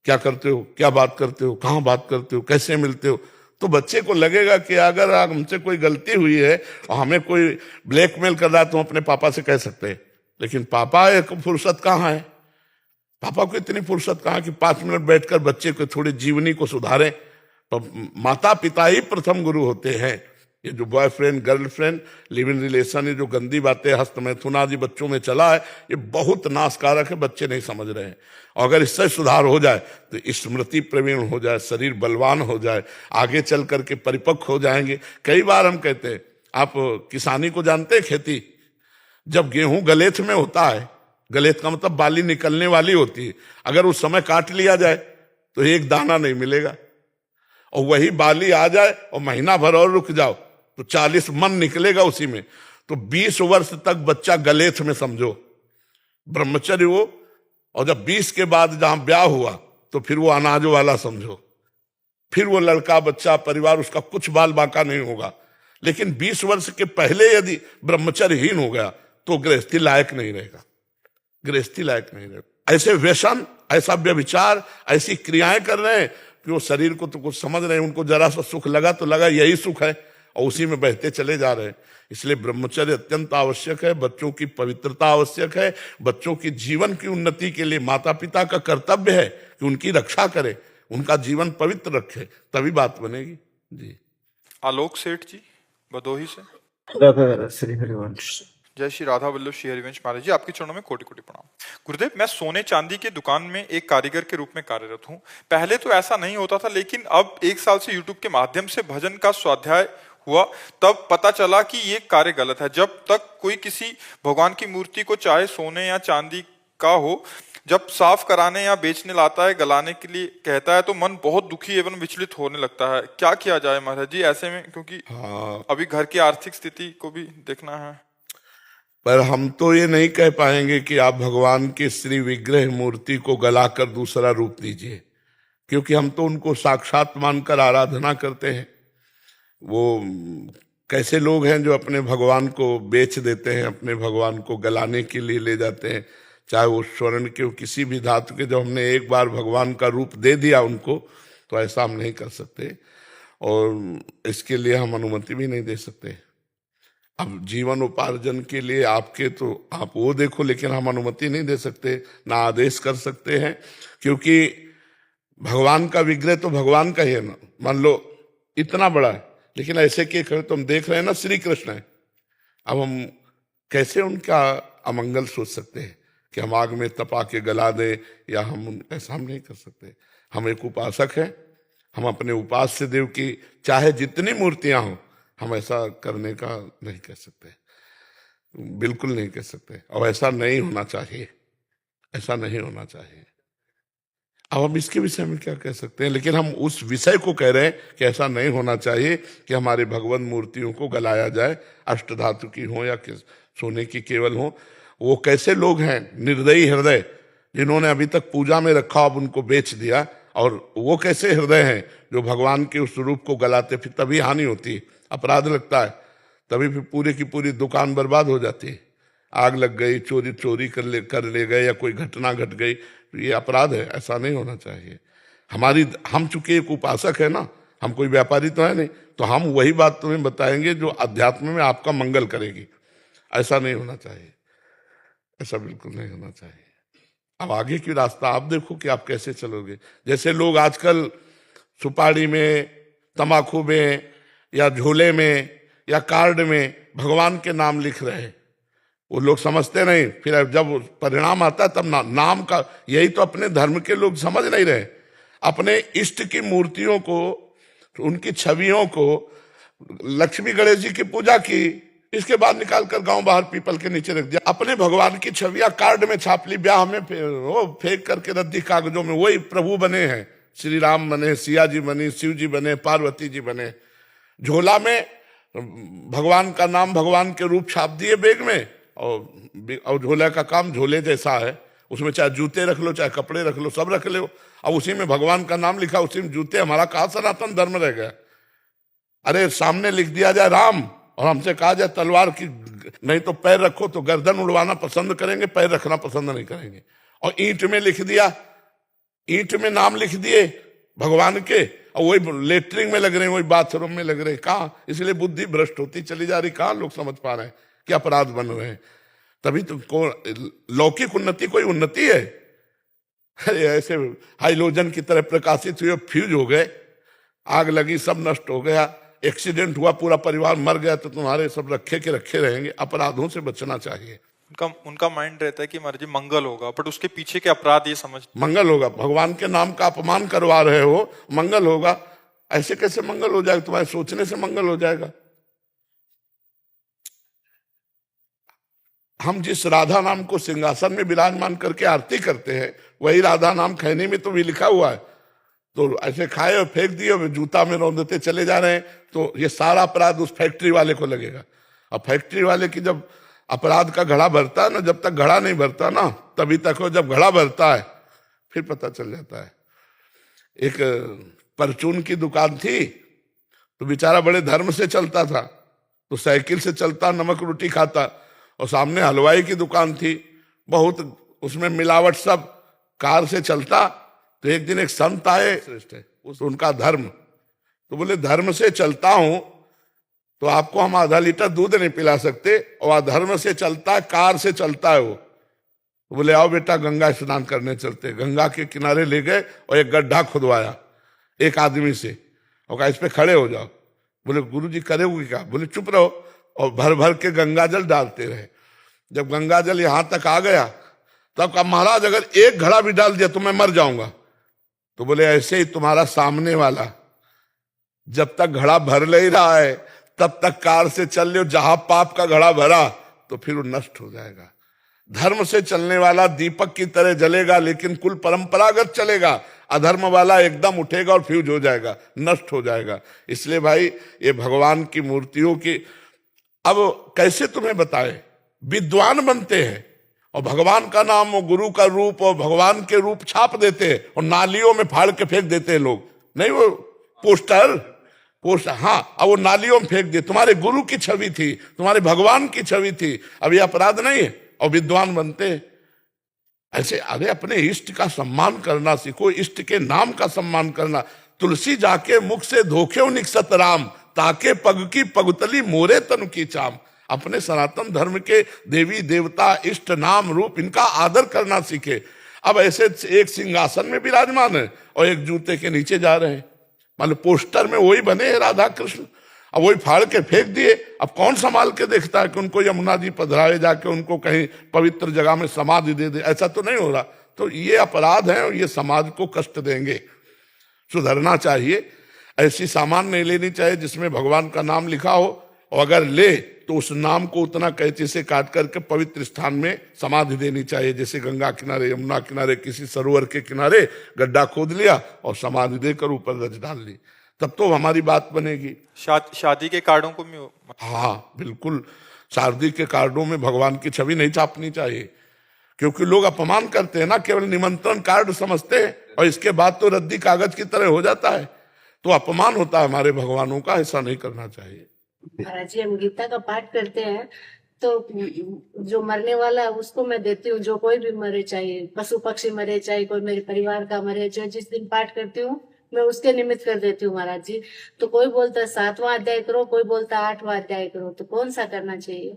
क्या करते हो, क्या बात करते हो, कहाँ बात करते हो, कैसे मिलते हो, तो बच्चे को लगेगा कि अगर हमसे कोई गलती हुई है और हमें कोई ब्लैकमेल कर रहा है तो हम अपने पापा से कह सकते हैं। लेकिन पापा एक फुर्सत कहाँ है, पापा को इतनी फुर्सत कहाँ कि 5 मिनट बैठकर बच्चे को थोड़ी जीवनी को सुधारें। तो माता पिता ही प्रथम गुरु होते हैं। ये जो boyfriend girlfriend live in relation, ये जो गंदी बातें हस्त मैथुन आदि बच्चों में चला है, ये बहुत नाशकारक है, बच्चे नहीं समझ रहे हैं। और अगर इससे सुधार हो जाए तो स्मृति प्रवीण हो जाए, शरीर बलवान हो जाए, आगे चल करके परिपक्व हो जाएंगे। कई बार हम कहते हैं, आप किसानी को जानते हैं, खेती जब गेहूं गलेथ में होता है, गलेथ का मतलब बाली निकलने वाली होती है, अगर उस समय काट लिया जाए तो एक दाना नहीं मिलेगा, और वही बाली आ जाए और महीना भर और रुक जाओ तो 40 मन निकलेगा उसी में। तो 20 वर्ष तक बच्चा गलेथ में समझो, ब्रह्मचर्य वो, और जब 20 के बाद जहां ब्याह हुआ तो फिर वो अनाज वाला समझो। फिर वो लड़का बच्चा परिवार उसका कुछ बाल बाका नहीं होगा। लेकिन 20 वर्ष के पहले यदि ब्रह्मचर्यहीन हो गया तो गृहस्थी लायक नहीं रहेगा, गृहस्थी लायक नहीं रहेगा। ऐसे व्यसन, ऐसा व्यभिचार, ऐसी क्रियाएं कर रहे हैं कि वो शरीर को तो कुछ समझ रहे हैं, उनको जरा सा सुख लगा तो लगा यही सुख है, और उसी में बहते चले जा रहे हैं। इसलिए ब्रह्मचर्य अत्यंत आवश्यक है, बच्चों की पवित्रता आवश्यक है, बच्चों की जीवन की उन्नति के लिए माता पिता का कर्तव्य है कि उनकी रक्षा करे, उनका जीवन पवित्र रखे, तभी बात बनेगी। जी। आलोक सेठ जी भदोही से। श्री हरिवंश। जय श्री राधा वल्लभ श्री हरिवंश महाराज जी, आपके चरणों में कोटि कोटि प्रणाम। गुरुदेव, मैं सोने चांदी की दुकान में एक कारीगर के रूप में कार्यरत हूँ। पहले तो ऐसा नहीं होता था, लेकिन अब 1 साल से यूट्यूब के माध्यम से भजन का स्वाध्याय हुआ, तब पता चला कि ये कार्य गलत है। जब तक कोई किसी भगवान की मूर्ति को चाहे सोने या चांदी का हो, जब साफ कराने या बेचने लाता है, गलाने के लिए कहता है, तो मन बहुत दुखी एवं विचलित होने लगता है। क्या किया जाए महाराज जी ऐसे में, क्योंकि अभी घर की आर्थिक स्थिति को भी देखना है। पर हम तो ये नहीं कह पाएंगे कि आप भगवान के श्री विग्रह मूर्ति को गलाकर दूसरा रूप दीजिए, क्योंकि हम तो उनको साक्षात मानकर आराधना करते हैं। वो कैसे लोग हैं जो अपने भगवान को बेच देते हैं, अपने भगवान को गलाने के लिए ले जाते हैं, चाहे वो स्वर्ण के किसी भी धातु के। जब हमने एक बार भगवान का रूप दे दिया उनको, तो ऐसा हम नहीं कर सकते, और इसके लिए हम अनुमति भी नहीं दे सकते। अब जीवन उपार्जन के लिए आपके तो आप वो देखो, लेकिन हम अनुमति नहीं दे सकते, ना आदेश कर सकते हैं, क्योंकि भगवान का विग्रह तो भगवान का ही है ना। मान लो इतना बड़ा है, लेकिन ऐसे के खड़े तो हम देख रहे हैं ना श्री कृष्ण है। अब हम कैसे उनका अमंगल सोच सकते हैं कि हम आग में तपा के गला दें, या हम ऐसा हम नहीं कर सकते। हम एक उपासक हैं, हम अपने उपास्य देव की चाहे जितनी मूर्तियां हों, हम ऐसा करने का नहीं कह सकते, बिल्कुल नहीं कह सकते, और ऐसा नहीं होना चाहिए, ऐसा नहीं होना चाहिए। अब हम इसके विषय में क्या कह सकते हैं, लेकिन हम उस विषय को कह रहे हैं कि ऐसा नहीं होना चाहिए कि हमारे भगवान मूर्तियों को गलाया जाए, अष्टधातु की हो या सोने की केवल हो। वो कैसे लोग हैं निर्दयी हृदय, जिन्होंने अभी तक पूजा में रखा, अब उनको बेच दिया। और वो कैसे हृदय हैं जो भगवान के उस रूप को गलाते, फिर तभी हानि होती है, अपराध लगता है, तभी फिर पूरी की पूरी दुकान बर्बाद हो जाती है। आग लग गई, चोरी कर ले गए, या कोई घटना घट गई, तो ये अपराध है, ऐसा नहीं होना चाहिए। हम चूंकि एक उपासक है ना, हम कोई व्यापारी तो है नहीं, तो हम वही बात तुम्हें बताएंगे जो अध्यात्म में आपका मंगल करेगी। ऐसा नहीं होना चाहिए, ऐसा बिल्कुल नहीं होना चाहिए। अब आगे की रास्ता आप देखो कि आप कैसे चलोगे। जैसे लोग आजकल सुपारी में, तंबाकू में, या झोले में, या कार्ड में भगवान के नाम लिख रहे हैं, वो लोग समझते नहीं, फिर जब परिणाम आता है तब नाम का, यही तो अपने धर्म के लोग समझ नहीं रहे। अपने इष्ट की मूर्तियों को तो उनकी छवियों को लक्ष्मी गणेश जी की पूजा की, इसके बाद निकाल कर गांव बाहर पीपल के नीचे रख दिया। अपने भगवान की छवियां कार्ड में छाप ली, ब्याह में वो फेंक करके रद्दी कागजों में वही प्रभु बने हैं। श्री राम बने, सिया जी बने, शिव जी बने, पार्वती जी बने। झोला में भगवान का नाम, भगवान के रूप छाप दिए बैग में, और झोले का काम झोले जैसा है, उसमें चाहे जूते रख लो, चाहे कपड़े रख लो, सब रख लो। अब उसी में भगवान का नाम लिखा, उसी में जूते। हमारा कहा सनातन धर्म रह गया? अरे सामने लिख दिया जाए राम और हमसे कहा जाए तलवार की नहीं तो पैर रखो, तो गर्दन उड़वाना पसंद करेंगे, पैर रखना पसंद नहीं करेंगे। और ईंट में लिख दिया, ईंट में नाम लिख दिए भगवान के, और वही लेटरिंग में लग रहे हैं, वही बाथरूम में लग रहे हैं। कहाँ? इसलिए बुद्धि भ्रष्ट होती चली जा रही। कहाँ लोग समझ पा रहे हैं कि अपराध बन रहे हैं? तभी तो लौकिक उन्नति कोई उन्नति है? अरे ऐसे हाइलोजन की तरह प्रकाशित हुए, फ्यूज हो गए, आग लगी, सब नष्ट हो गया, एक्सीडेंट हुआ, पूरा परिवार मर गया, तो तुम्हारे सब रखे के रखे रहेंगे। अपराधों से बचना चाहिए। उनका माइंड रहता है कि महाराज जी मंगल होगा, बट उसके पीछे के अपराध ये समझ। मंगल होगा, भगवान के नाम का अपमान करवा रहे हो, मंगल होगा। ऐसे कैसे मंगल हो जाएगा? तुम्हारे सोचने से मंगल हो जाएगा। हम जिस राधा नाम को सिंहासन में विराजमान करके आरती करते हैं, वही राधा नाम खैनी में तो भी लिखा हुआ है। तो ऐसे खाए और फेंक दिए और जूता में रौंदते चले जा रहे हैं, तो ये सारा अपराध उस फैक्ट्री वाले को लगेगा। अब फैक्ट्री वाले की जब अपराध का घड़ा भरता है ना, जब तक घड़ा नहीं भरता ना तभी तक हो, जब घड़ा भरता है फिर पता चल जाता है। एक परचून की दुकान थी, तो बेचारा बड़े धर्म से चलता था, तो साइकिल से चलता, नमक रोटी खाता, और सामने हलवाई की दुकान थी, बहुत उसमें मिलावट, सब कार से चलता। तो एक दिन एक संत आए, उनका धर्म, तो बोले धर्म से चलता हूं तो आपको हम आधा लीटर दूध नहीं पिला सकते, और अधर्म से चलता है, कार से चलता है वो। तो बोले आओ बेटा गंगा स्नान करने चलते। गंगा के किनारे ले गए और एक गड्ढा खुदवाया एक आदमी से, और कहा इस पे खड़े हो जाओ। बोले गुरुजी करोगे क्या? बोले चुप रहो, और भर भर के गंगा जल डालते रहे। जब गंगा जल यहां तक आ गया, तब कहा महाराज अगर एक घड़ा भी डाल दिया तो मैं मर जाऊंगा। तो बोले ऐसे ही तुम्हारा सामने वाला जब तक घड़ा भर नहीं रहा है तब तक कार से चल लो, जहां पाप का घड़ा भरा तो फिर वो नष्ट हो जाएगा। धर्म से चलने वाला दीपक की तरह जलेगा, लेकिन कुल परंपरागत चलेगा। अधर्म वाला एकदम उठेगा और फ्यूज हो जाएगा, नष्ट हो जाएगा। इसलिए भाई ये भगवान की मूर्तियों की, अब कैसे तुम्हें बताए, विद्वान बनते हैं और भगवान का नाम और गुरु का रूप और भगवान के रूप छाप देते हैं और नालियों में फाड़ के फेंक देते हैं लोग। नहीं वो पोस्टर, हाँ, अब वो नालियों में फेंक दिए। तुम्हारे गुरु की छवि थी, तुम्हारे भगवान की छवि थी, अब ये अपराध नहीं है? और विद्वान बनते हैं ऐसे। अरे अपने इष्ट का सम्मान करना सीखो, इष्ट के नाम का सम्मान करना। तुलसी जाके मुख से धोखे निकसत राम, ताके पग की पगतली मोरे तन की चाम। अपने सनातन धर्म के देवी देवता, इष्ट, नाम, रूप, इनका आदर करना सीखे। अब ऐसे एक सिंहासन में विराजमान है और एक जूते के नीचे जा रहे हैं। मान लो पोस्टर में वही बने हैं राधा कृष्ण, अब वही फाड़ के फेंक दिए। अब कौन संभाल के देखता है कि उनको यमुना जी पधराए, जाके उनको कहीं पवित्र जगह में समाधि दे दे? ऐसा तो नहीं हो रहा। तो ये अपराध है और ये समाज को कष्ट देंगे। सुधरना चाहिए। ऐसी सामान नहीं लेनी चाहिए जिसमें भगवान का नाम लिखा हो, और अगर ले तो उस नाम को उतना कैंची से काट करके पवित्र स्थान में समाधि देनी चाहिए। जैसे गंगा किनारे, यमुना किनारे, किसी सरोवर के किनारे गड्ढा खोद लिया और समाधि देकर ऊपर रच डाल ली, तब तो हमारी बात बनेगी। शादी के कार्डों को भी, हाँ बिल्कुल, शादी के कार्डों में भगवान की छवि नहीं छापनी चाहिए, क्योंकि लोग अपमान करते हैं ना, केवल निमंत्रण कार्ड समझते हैं और इसके बाद तो रद्दी कागज की तरह हो जाता है, तो अपमान होता है हमारे भगवानों का। ऐसा नहीं करना चाहिए। महाराज जी हम गीता का पाठ करते हैं, तो जो मरने वाला है उसको मैं देती हूँ, जो कोई भी मरे, चाहे पशु पक्षी मरे, चाहे कोई मेरे परिवार का मरे, जो जिस दिन पाठ करती हूँ मैं उसके निमित्त कर देती हूँ महाराज जी। तो कोई बोलता है 7वां अध्याय करो, कोई बोलता है 8वां अध्याय करो, तो कौन सा करना चाहिए?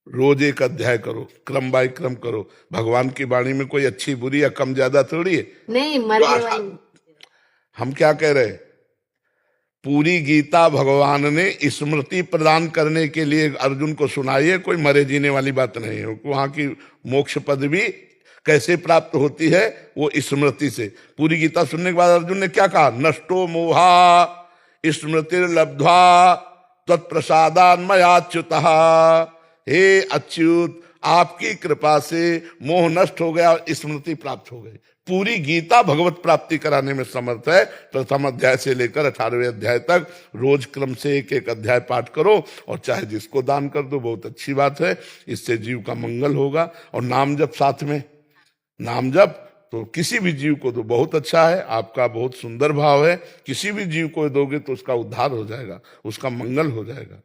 रोज एक अध्याय करो, क्रम बाय क्रम करो। भगवान की वाणी में कोई अच्छी बुरी या कम ज्यादा थोड़ी है। नहीं, मरने वाली। हम क्या कह रहे, पूरी गीता भगवान ने स्मृति प्रदान करने के लिए अर्जुन को सुनाई है, कोई मरे जीने वाली बात नहीं है। वहां की मोक्ष पदवी कैसे प्राप्त होती है? वो स्मृति से। पूरी गीता सुनने के बाद अर्जुन ने क्या कहा? नष्टो मोहा स्मृतिर्लब्ध्वा तत्प्रसादान्मयाच्युतः। हे अच्युत, आपकी कृपा से मोह नष्ट हो गया और स्मृति प्राप्त हो गई। पूरी गीता भगवत प्राप्ति कराने में समर्थ है। प्रथम अध्याय से लेकर 18वें अध्याय तक रोज क्रम से एक एक अध्याय पाठ करो और चाहे जिसको दान कर दो, बहुत अच्छी बात है। इससे जीव का मंगल होगा। और नाम जप साथ में, नाम जप तो किसी भी जीव को तो बहुत अच्छा है। आपका बहुत सुंदर भाव है, किसी भी जीव को दोगे तो उसका उद्धार हो जाएगा, उसका मंगल हो जाएगा।